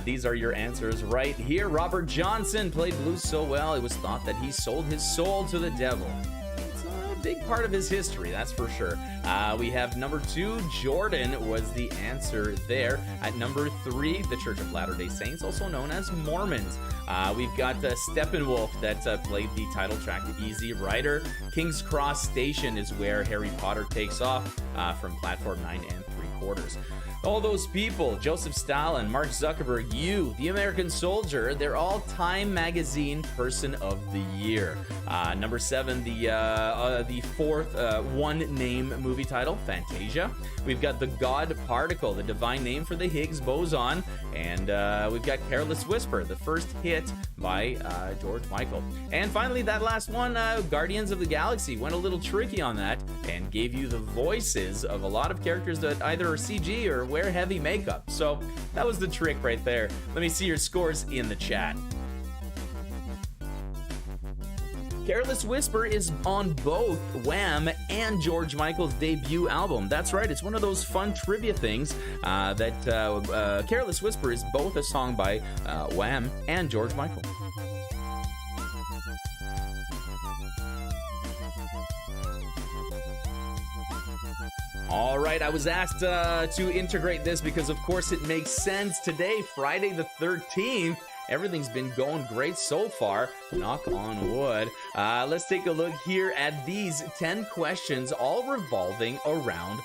B: These are your answers right here. Robert Johnson played blues so well, it was thought that he sold his soul to the devil. It's a big part of his history, that's for sure. We have number 2, Jordan was the answer there. At number 3, the Church of Latter-day Saints, also known as Mormons. We've got Steppenwolf that played the title track, The Easy Rider. King's Cross Station is where Harry Potter takes off from platform 9 3/4. All those people, Joseph Stalin, Mark Zuckerberg, you, the American Soldier, they're all Time Magazine Person of the Year. Number 7, the fourth one-name movie title, Fantasia. We've got The God Particle, the divine name for the Higgs boson. And we've got Careless Whisper, the first hit by George Michael. And finally, that last one, Guardians of the Galaxy, went a little tricky on that and gave you the voices of a lot of characters that either are CG or wear heavy makeup. So that was the trick right there. Let me see your scores in the chat. Careless Whisper is on both Wham and George Michael's debut album. That's right, it's one of those fun trivia things that Careless Whisper is both a song by Wham and George Michael. All right, I was asked to integrate this because, of course, it makes sense. Today, Friday the 13th, everything's been going great so far. Knock on wood. Let's take a look here at these 10 questions, all revolving around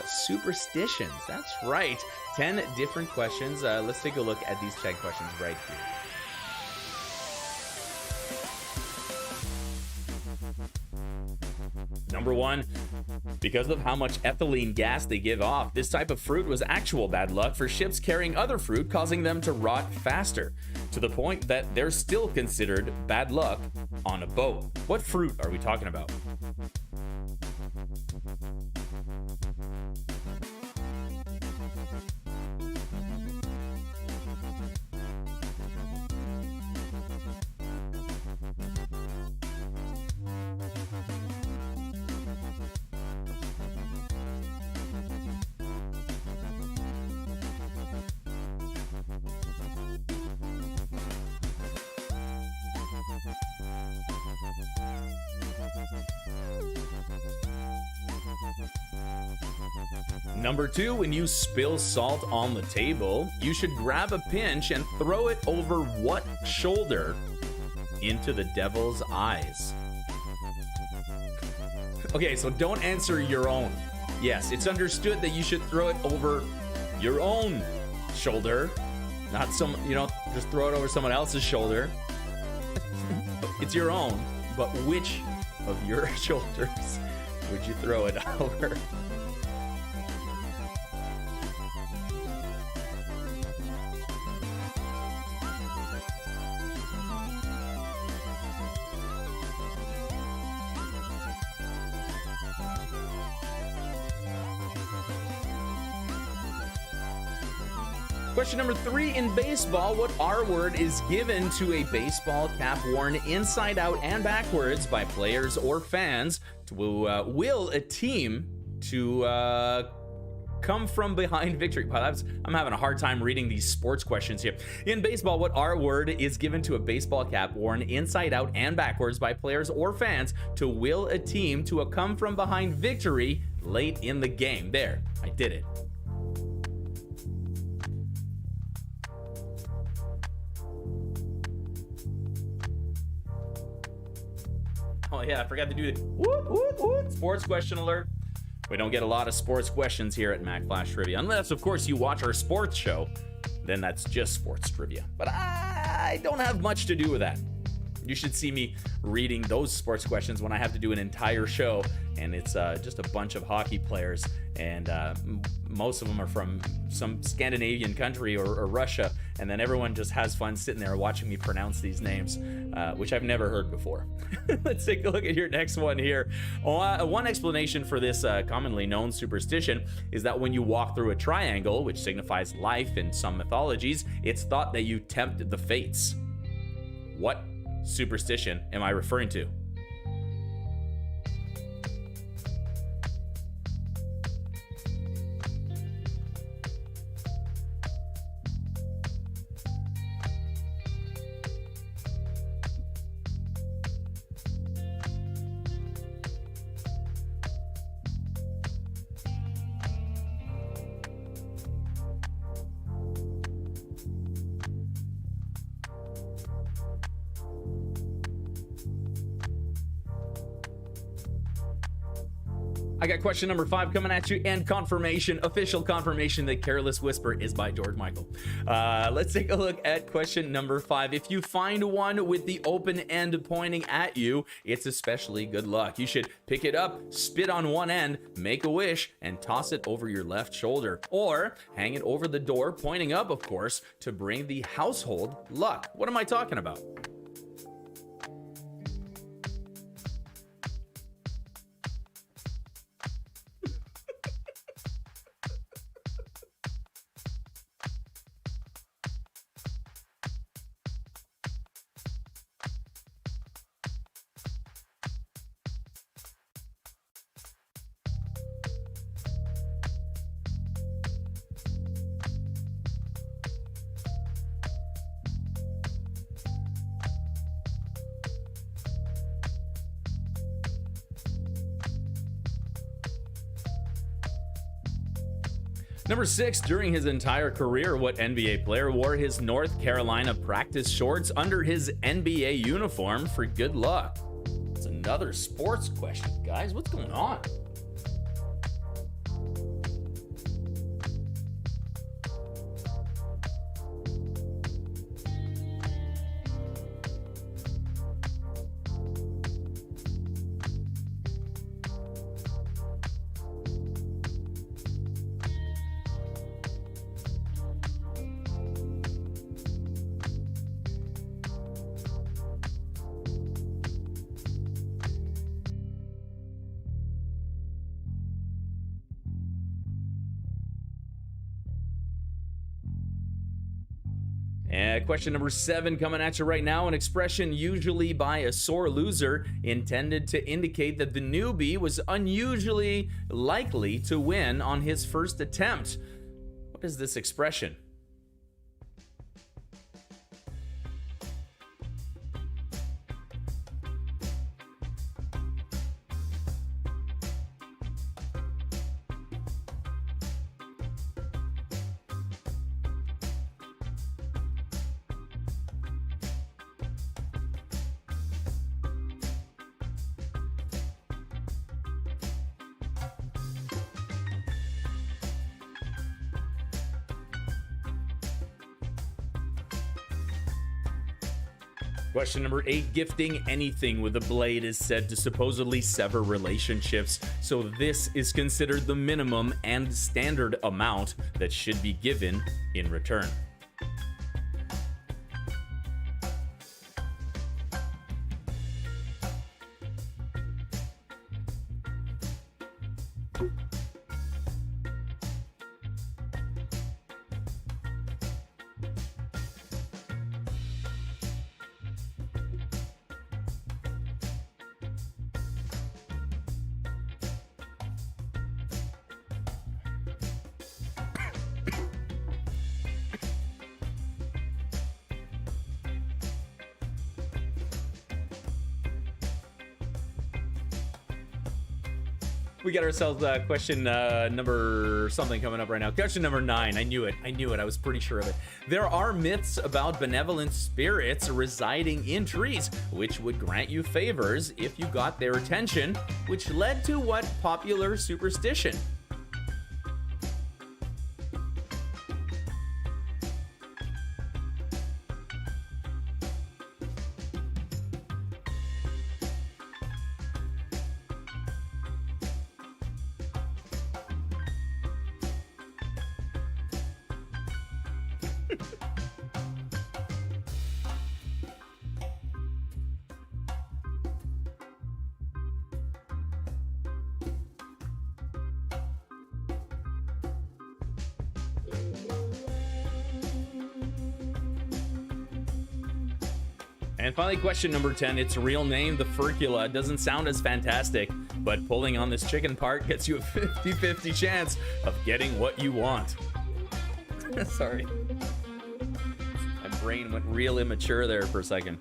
B: superstitions. That's right. 10 different questions. Let's take a look at these 10 questions right here. Number 1, because of how much ethylene gas they give off, this type of fruit was actual bad luck for ships carrying other fruit, causing them to rot faster, to the point that they're still considered bad luck on a boat. What fruit are we talking about? Number 2, when you spill salt on the table, you should grab a pinch and throw it over what shoulder? Into the devil's eyes. Okay, so don't answer your own. Yes, it's understood that you should throw it over your own shoulder, not just throw it over someone else's shoulder. It's your own, but which of your shoulders would you throw it over? Question number 3, in baseball, what R word is given to a baseball cap worn inside out and backwards by players or fans to will a team to come from behind victory? Well, I'm having a hard time reading these sports questions here. In baseball, what R word is given to a baseball cap worn inside out and backwards by players or fans to will a team to a come from behind victory late in the game? There, I did it. Oh yeah, I forgot to do the whoop, whoop, whoop. Sports question alert. We don't get a lot of sports questions here at Mack Flash Trivia, unless, of course, you watch our sports show. Then that's just sports trivia. But I don't have much to do with that. You should see me reading those sports questions when I have to do an entire show, and it's just a bunch of hockey players, and most of them are from some Scandinavian country or Russia, and then everyone just has fun sitting there watching me pronounce these names, which I've never heard before. Let's take a look at your next one here. One explanation for this commonly known superstition is that when you walk through a triangle, which signifies life in some mythologies, it's thought that you tempt the fates. What superstition am I referring to? I got question number 5 coming at you, and official confirmation that Careless Whisper is by George Michael. Let's take a look at question number 5. If you find one with the open end pointing at you, it's especially good luck. You should pick it up, spit on one end, make a wish, and toss it over your left shoulder. Or hang it over the door, pointing up, of course, to bring the household luck. What am I talking about? Number 6, during his entire career, what NBA player wore his North Carolina practice shorts under his NBA uniform for good luck? It's another sports question, guys. What's going on? Question number 7 coming at you right now. An expression usually by a sore loser intended to indicate that the newbie was unusually likely to win on his first attempt. What is this expression? Question number 8, gifting anything with a blade is said to supposedly sever relationships, so this is considered the minimum and standard amount that should be given in return. We got ourselves question number something coming up right now. Question number 9. I knew it. I was pretty sure of it. There are myths about benevolent spirits residing in trees, which would grant you favors if you got their attention, which led to what popular superstition? And finally, question number 10. Its real name, the furcula, doesn't sound as fantastic, but pulling on this chicken part gets you a 50-50 chance of getting what you want. Sorry. My brain went real immature there for a second.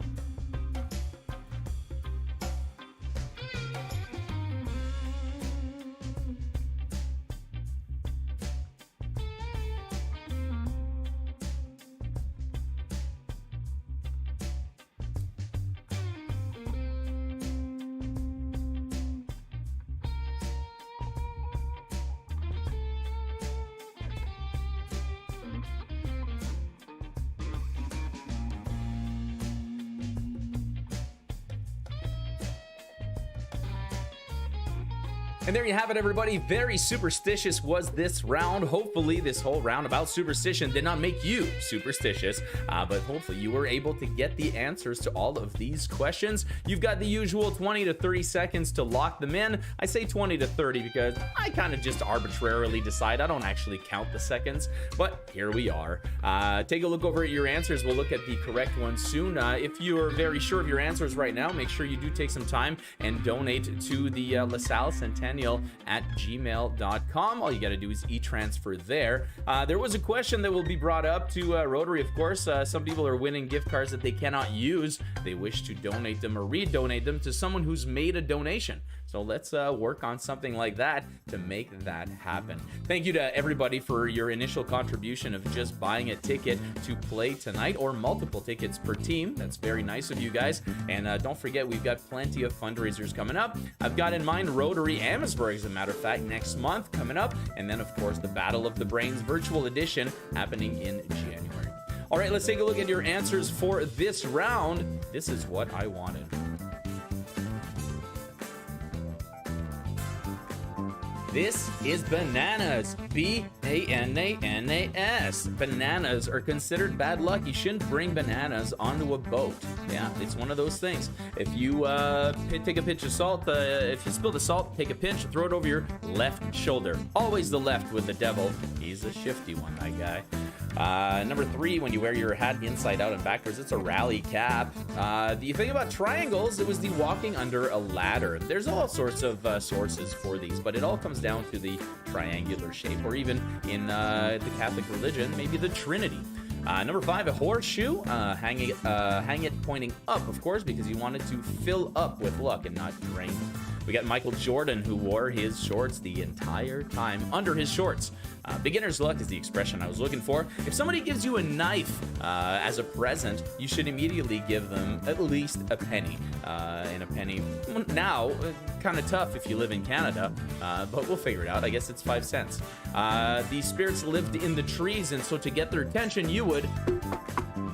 B: And there you have it, everybody. Very superstitious was this round. Hopefully this whole round about superstition did not make you superstitious, but hopefully you were able to get the answers to all of these questions. You've got the usual 20 to 30 seconds to lock them in. I say 20 to 30 because I kind of just arbitrarily decide. I don't actually count the seconds, but here we are. Take a look over at your answers. We'll look at the correct ones soon. If you are very sure of your answers right now, make sure you do take some time and donate to the Lasalle Centennial centennial@gmail.com. All you got to do is e-transfer there. There was a question that will be brought up to Rotary, of course. Some people are winning gift cards that they cannot use. They wish to donate them or redonate them to someone who's made a donation. So let's work on something like that to make that happen. Thank you to everybody for your initial contribution of just buying a ticket to play tonight, or multiple tickets per team. That's very nice of you guys. And don't forget, we've got plenty of fundraisers coming up. I've got in mind Rotary Amherstburg, as a matter of fact, next month coming up. And then, of course, the Battle of the Brains virtual edition happening in January. All right, let's take a look at your answers for this round. This is what I wanted. This is bananas. B-A-N-A-N-A-S. Bananas are considered bad luck. You shouldn't bring bananas onto a boat. Yeah, it's one of those things. If you take a pinch of salt, if you spill the salt, take a pinch, throw it over your left shoulder. Always the left with the devil. He's a shifty one, that guy. Number 3, when you wear your hat inside out and backwards, it's a rally cap. You think about triangles, it was the walking under a ladder. There's all sorts of sources for these, but it all comes down to the triangular shape, or even in the Catholic religion, maybe the Trinity. Number 5, a horseshoe. Hang it pointing up, of course, because you want it to fill up with luck and not drain. We got Michael Jordan, who wore his shorts the entire time under his shorts. Beginner's luck is the expression I was looking for. If somebody gives you a knife as a present, you should immediately give them at least a penny. And a penny now, kind of tough if you live in Canada, but we'll figure it out. I guess it's 5 cents. The spirits lived in the trees, and so to get their attention, you would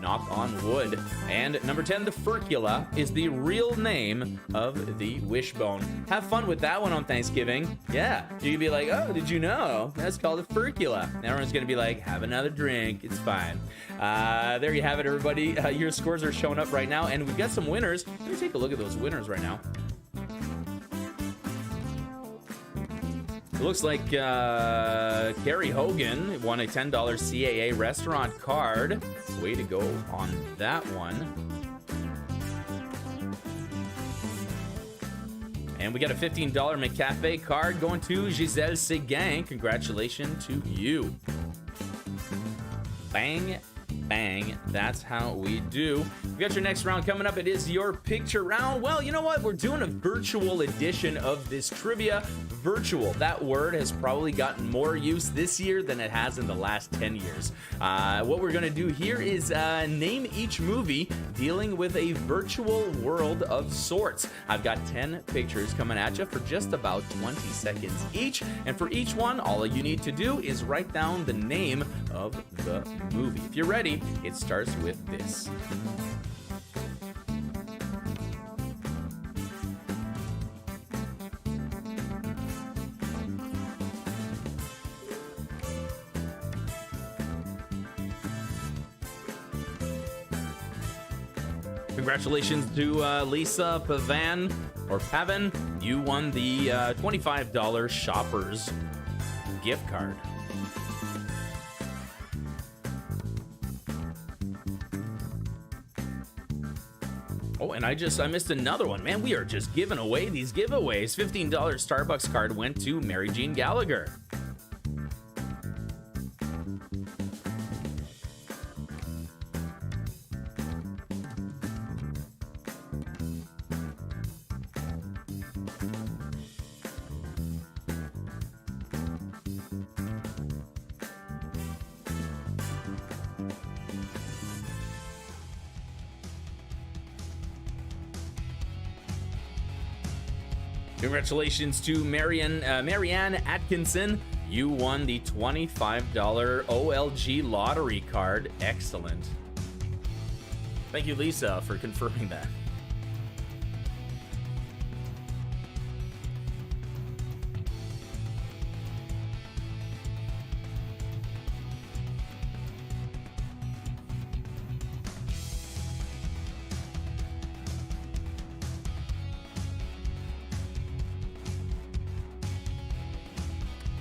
B: knock on wood. And number 10, the furcula is the real name of the wishbone. Have fun with that one on Thanksgiving. Yeah, you can be like, oh, did you know? That's called a furcula. And everyone's gonna be like, have another drink, it's fine. There you have it, everybody. Your scores are showing up right now, and we've got some winners. Let me take a look at those winners right now. It looks like Carrie Hogan won a $10 CAA restaurant card. Way to go on that one. And we got a $15 McCafe card going to Giselle Seguin. Congratulations to you. Bang, bang. That's how we do. We got your next round coming up. It is your picture round. Well, you know what? We're doing a virtual edition of this trivia. Virtual. That word has probably gotten more use this year than it has in the last 10 years. What we're going to do here is name each movie dealing with a virtual world of sorts. I've got 10 pictures coming at you for just about 20 seconds each. And for each one, all you need to do is write down the name of the movie. If you're ready, it starts with this. Congratulations to Lisa Pavan, or Pavan. You won the $25 Shoppers gift card. Oh, and I missed another one. Man, we are just giving away these giveaways. $15 Starbucks card went to Mary Jean Gallagher. Congratulations to Marianne Atkinson. You won the $25 OLG lottery card. Excellent. Thank you, Lisa, for confirming that.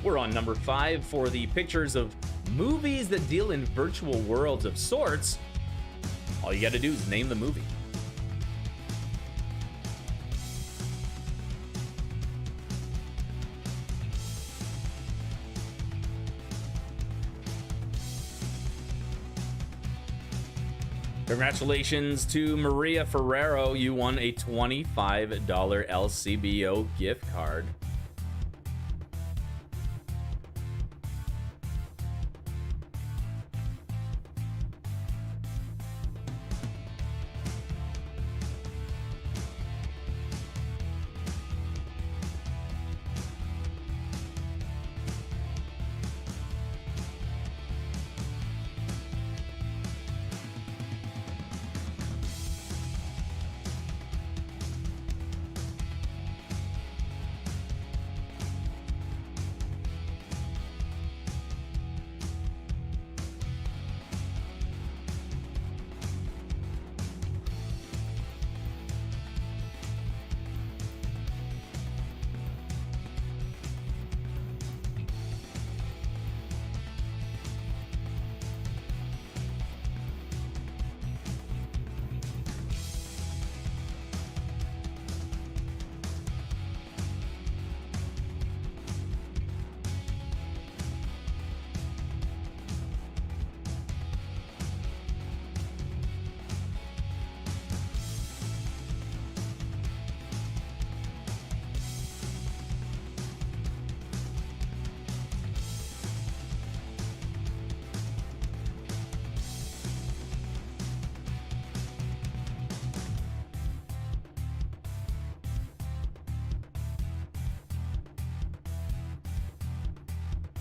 B: We're on number 5 for the pictures of movies that deal in virtual worlds of sorts. All you got to do is name the movie. Congratulations to Maria Ferrero. You won a $25 LCBO gift card.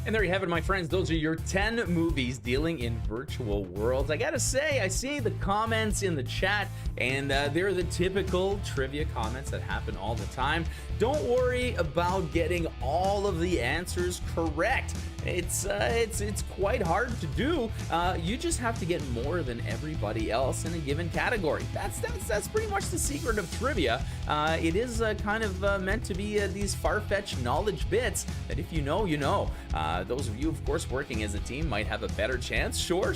B: And there you have it, my friends. Those are your 10 movies dealing in virtual worlds. I gotta say, I see the comments in the chat, and they're the typical trivia comments that happen all the time. Don't worry about getting all of the answers correct. It's quite hard to do. You just have to get more than everybody else in a given category. That's pretty much the secret of trivia. It is kind of meant to be these far-fetched knowledge bits that if you know, you know. Those of you, of course, working as a team might have a better chance. Sure.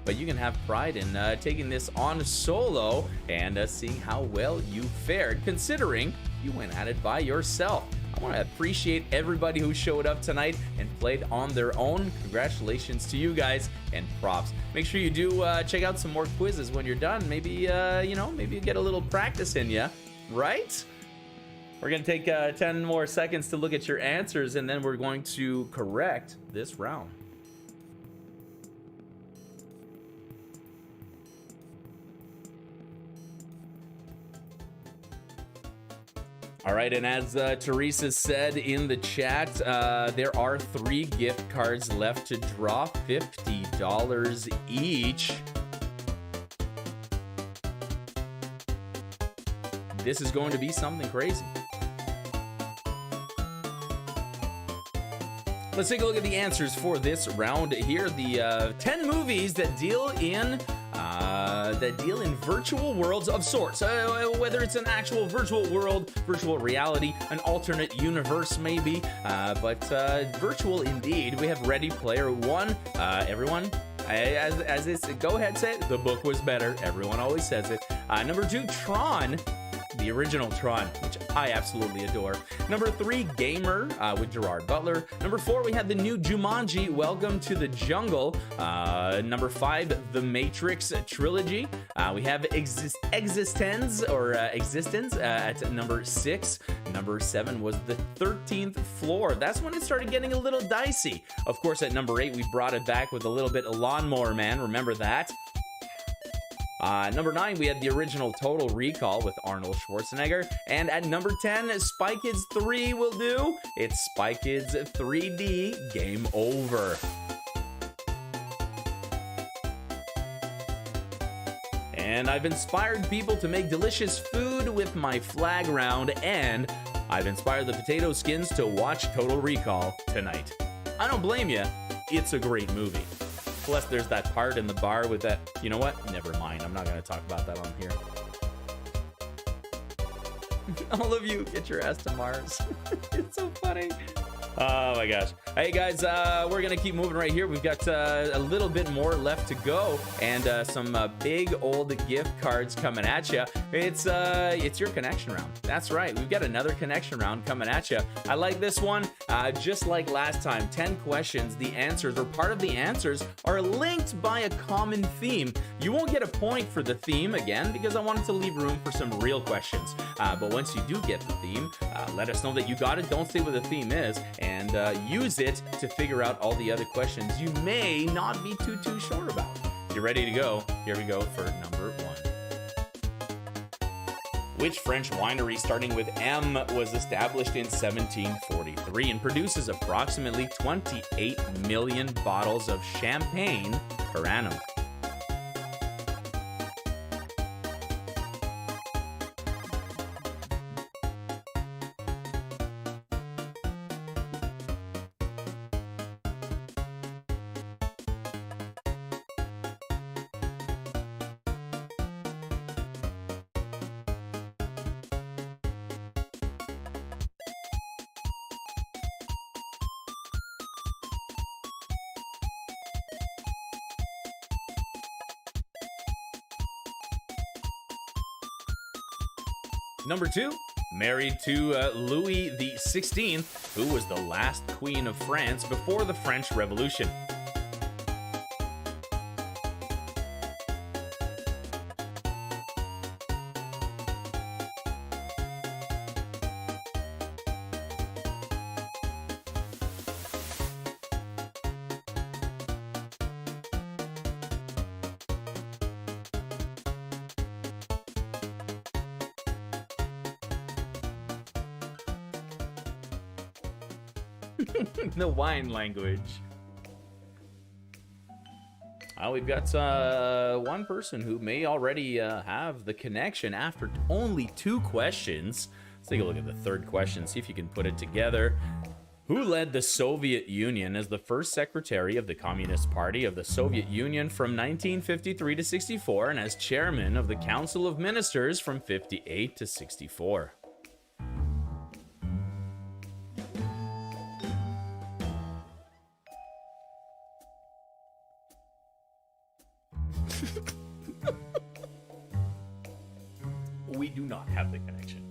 B: But you can have pride in taking this on solo and seeing how well you fared, considering you went at it by yourself. I want to appreciate everybody who showed up tonight and played on their own. Congratulations to you guys, and props. Make sure you do check out some more quizzes when you're done. Maybe, maybe you get a little practice in you, right? We're going to take 10 more seconds to look at your answers, and then we're going to correct this round. All right, and as Teresa said in the chat, there are 3 gift cards left to draw, $50 each. This is going to be something crazy. Let's take a look at the answers for this round here. The 10 movies that deal in virtual worlds of sorts, whether it's an actual virtual world, virtual reality, an alternate universe maybe, but virtual indeed. We have Ready Player One. Everyone, as it's, go ahead, say it. The book was better. Everyone always says it. Number 2, Tron. The original Tron, which I absolutely adore. Number 3, Gamer with Gerard Butler. Number 4, we had the new Jumanji, Welcome to the Jungle. Number 5, The Matrix Trilogy. We have Existence at number 6. Number 7 was The 13th Floor. That's when it started getting a little dicey. Of course, at number 8, we brought it back with a little bit of Lawnmower Man. Remember that? Number 9, we had the original Total Recall with Arnold Schwarzenegger. And at number 10, Spy Kids 3 will do. It's Spy Kids 3D Game Over. And I've inspired people to make delicious food with my flag round, and I've inspired the potato skins to watch Total Recall tonight. I don't blame you. It's a great movie. Plus, there's that part in the bar with that, you know what? Never mind. I'm not going to talk about that on here. All of you, get your ass to Mars. It's so funny. Oh my gosh. Hey guys, we're gonna keep moving right here. We've got a little bit more left to go, and some big old gift cards coming at you. It's your connection round. That's right. We've got another connection round coming at you. I like this one. Just like last time, 10 questions. The answers, or part of the answers, are linked by a common theme. You won't get a point for the theme again because I wanted to leave room for some real questions. But once you do get the theme, let us know that you got it. Don't say what the theme is, and use it to figure out all the other questions you may not be too sure about. You ready to go? Here we go for number 1. Which French winery starting with M was established in 1743 and produces approximately 28 million bottles of champagne per annum? Number 2, married to Louis XVI, who was the last queen of France before the French Revolution. The wine language. We've got one person who may already have the connection after only 2 questions. Let's take a look at the third question, see if you can put it together. Who led the Soviet Union as the first secretary of the Communist Party of the Soviet Union from 1953 to 64 and as chairman of the Council of Ministers from 58 to 64? We do not have the connection.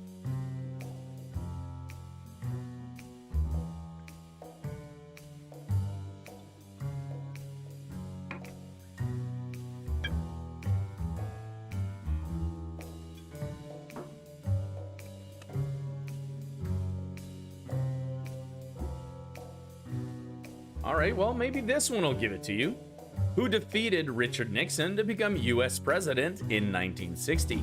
B: All right, well, maybe this one will give it to you. Who defeated Richard Nixon to become U.S. president in 1960?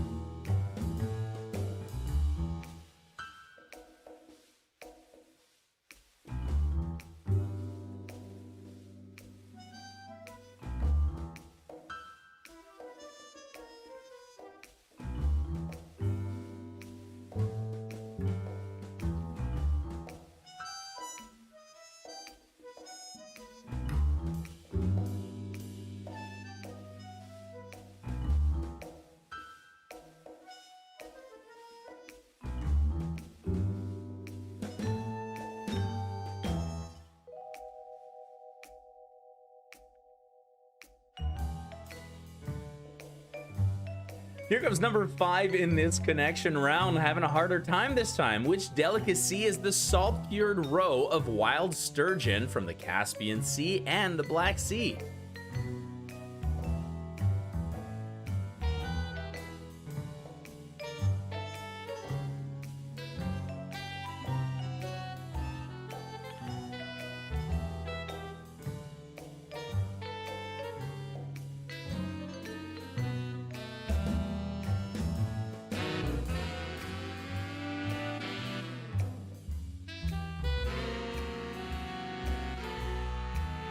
B: Here comes number 5 in this connection round, having a harder time this time. Which delicacy is the salt-cured roe of wild sturgeon from the Caspian Sea and the Black Sea?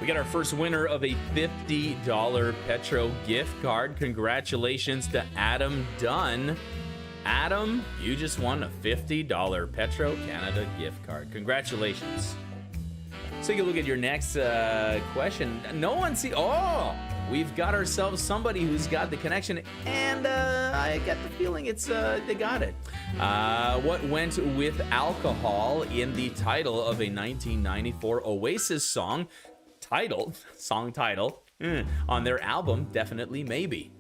B: We got our first winner of a $50 Petro gift card. Congratulations to Adam Dunn. Adam, you just won a $50 Petro Canada gift card. Congratulations. Let's take a look at your next question. No one see. Oh, we've got ourselves somebody who's got the connection, and I get the feeling it's they got it. What went with alcohol in the title of a 1994 Oasis song title on their album Definitely Maybe?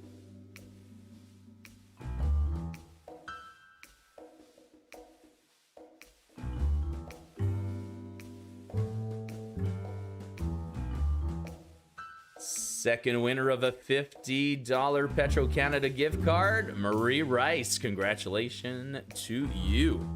B: Second winner of a $50 Petro-Canada gift card, Marie Rice. Congratulations to you.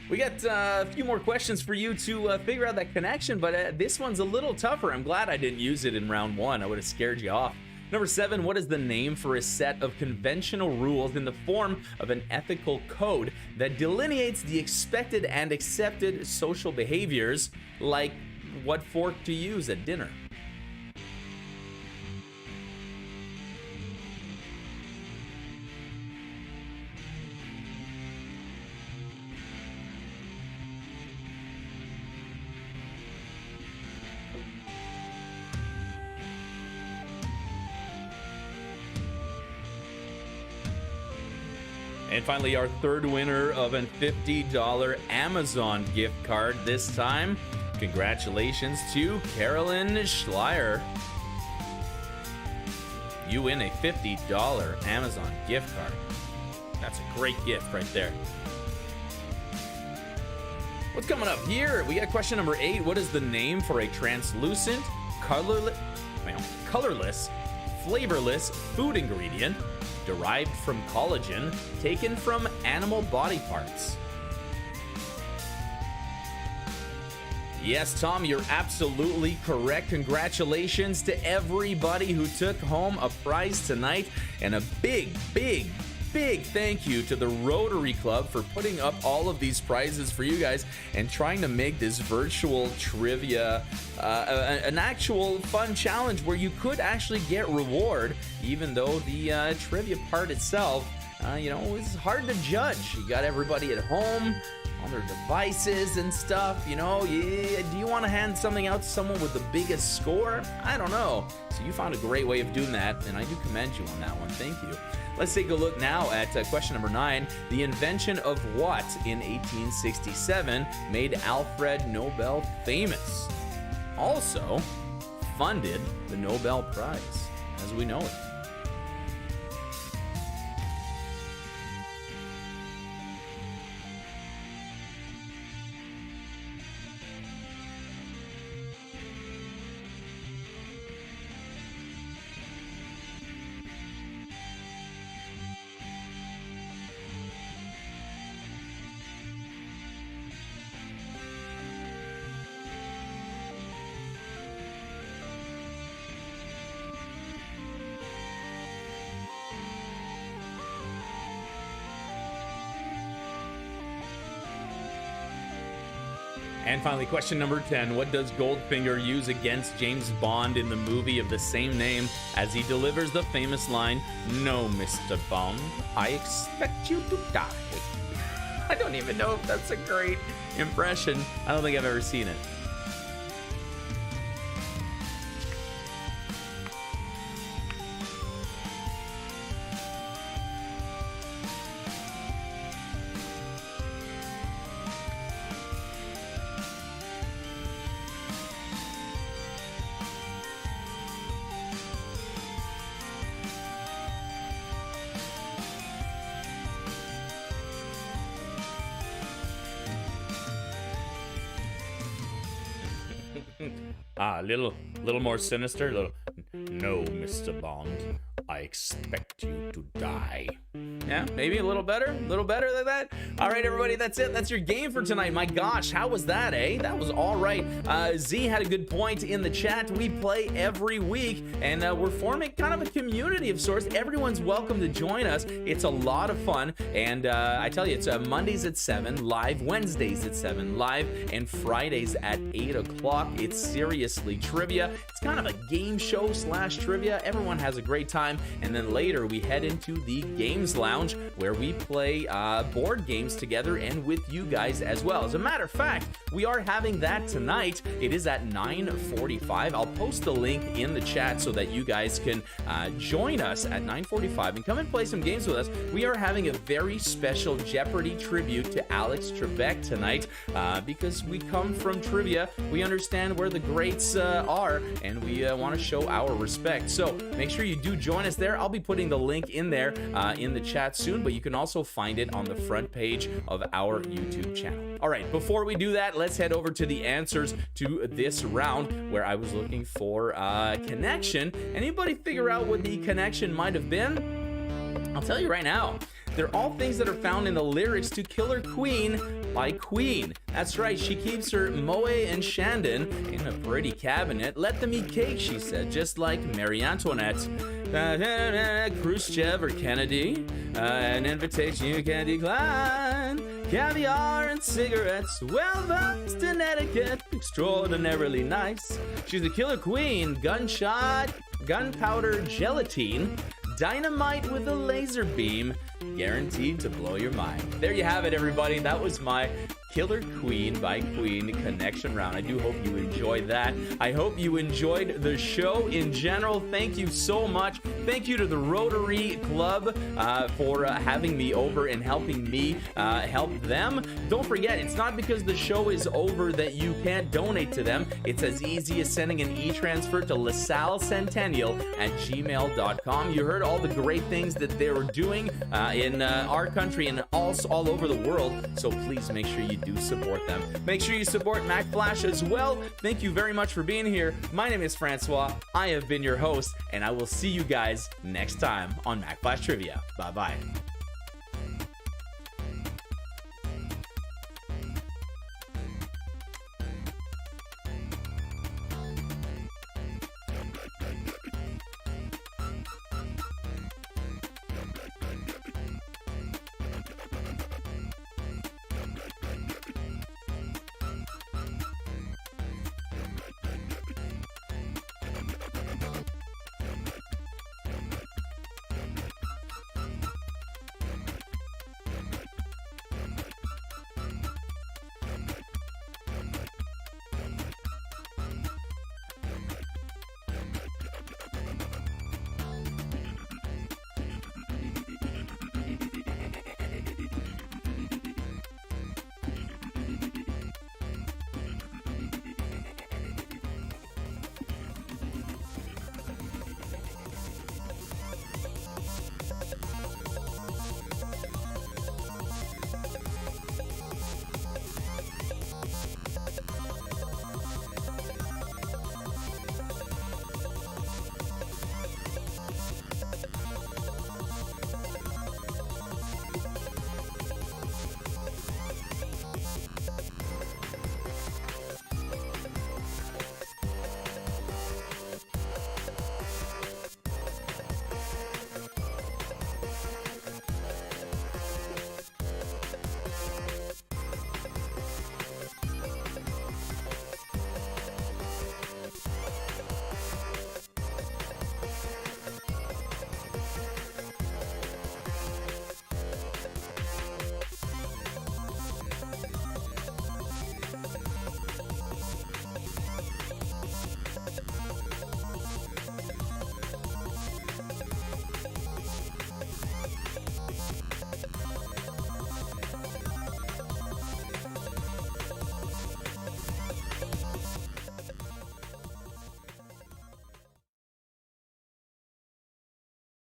B: We got a few more questions for you to figure out that connection, but this one's a little tougher. I'm glad I didn't use it in round one. I would have scared you off. Number 7, what is the name for a set of conventional rules in the form of an ethical code that delineates the expected and accepted social behaviors, like what fork to use at dinner? And finally, our third winner of a $50 Amazon gift card this time. Congratulations to Carolyn Schleier. You win a $50 Amazon gift card. That's a great gift right there. What's coming up here? We got question number 8. What is the name for a translucent, colorless, flavorless food ingredient derived from collagen taken from animal body parts? Yes, Tom, you're absolutely correct. Congratulations to everybody who took home a prize tonight, and a big thank you to the Rotary Club for putting up all of these prizes for you guys and trying to make this virtual trivia an actual fun challenge where you could actually get reward, even though the trivia part itself, is hard to judge. You got everybody at home on their devices and stuff, do you want to hand something out to someone with the biggest score? I don't know. So you found a great way of doing that, and I do commend you on that one. Thank you. Let's take a look now at question number 9. The invention of what in 1867 made Alfred Nobel famous? Also funded the Nobel Prize as we know it. And finally, question number 10. What does Goldfinger use against James Bond in the movie of the same name as he delivers the famous line, "No, Mr. Bond, I expect you to die"? I don't even know if that's a great impression. I don't think I've ever seen it. A little more sinister. No, Mr. Bond, I expect you to die. Yeah, maybe a little better than that. All right, everybody, that's it. That's your game for tonight. My gosh, how was that, eh? That was all right. Z had a good point in the chat. We play every week, and we're forming kind of a community of sorts. Everyone's welcome to join us. It's a lot of fun, and I tell you, it's Mondays at 7 live, Wednesdays at 7 live, and Fridays at 8 o'clock. It's seriously trivia. It's kind of a game show / trivia. Everyone has a great time, and then later we head into the Games Lounge where we play board games together and with you guys as well. As a matter of fact, we are having that tonight. It is at 9:45. I'll post the link in the chat so that you guys can join us at 9:45 and come and play some games with us. We are having a very special Jeopardy tribute to Alex Trebek tonight because we come from trivia. We understand where the greats are, and we want to show our respect. So make sure you do join us there. I'll be putting the link in there in the chat soon, but you can also find it on the front page of our YouTube channel. All right, before we do that, let's head over to the answers to this round where I was looking for connection. Anybody figure out what the connection might have been? I'll tell you right now. They're all things that are found in the lyrics to Killer Queen by Queen. That's right, she keeps her Moe and Shandon in a pretty cabinet. Let them eat cake, she said, just like Marie Antoinette. Khrushchev or Kennedy, an invitation you can't decline. Caviar and cigarettes, well-versed in etiquette, extraordinarily nice. She's the Killer Queen, gunshot, gunpowder gelatine, dynamite with a laser beam, guaranteed to blow your mind. There you have it, everybody. That was my Killer Queen by Queen connection round. I do hope you enjoyed that. I hope you enjoyed the show in general. Thank you so much. Thank you to the Rotary Club for having me over and helping me help them. Don't forget, it's not because the show is over that you can't donate to them. It's as easy as sending an e-transfer to Lasalle Centennial at gmail.com. You heard all the great things that they were doing in our country and all over the world, so please make sure you do support them. Make sure you support Mack Flash as well. Thank you very much for being here. My name is Francois. I have been your host, and I will see you guys next time on Mack Flash Trivia. Bye-bye.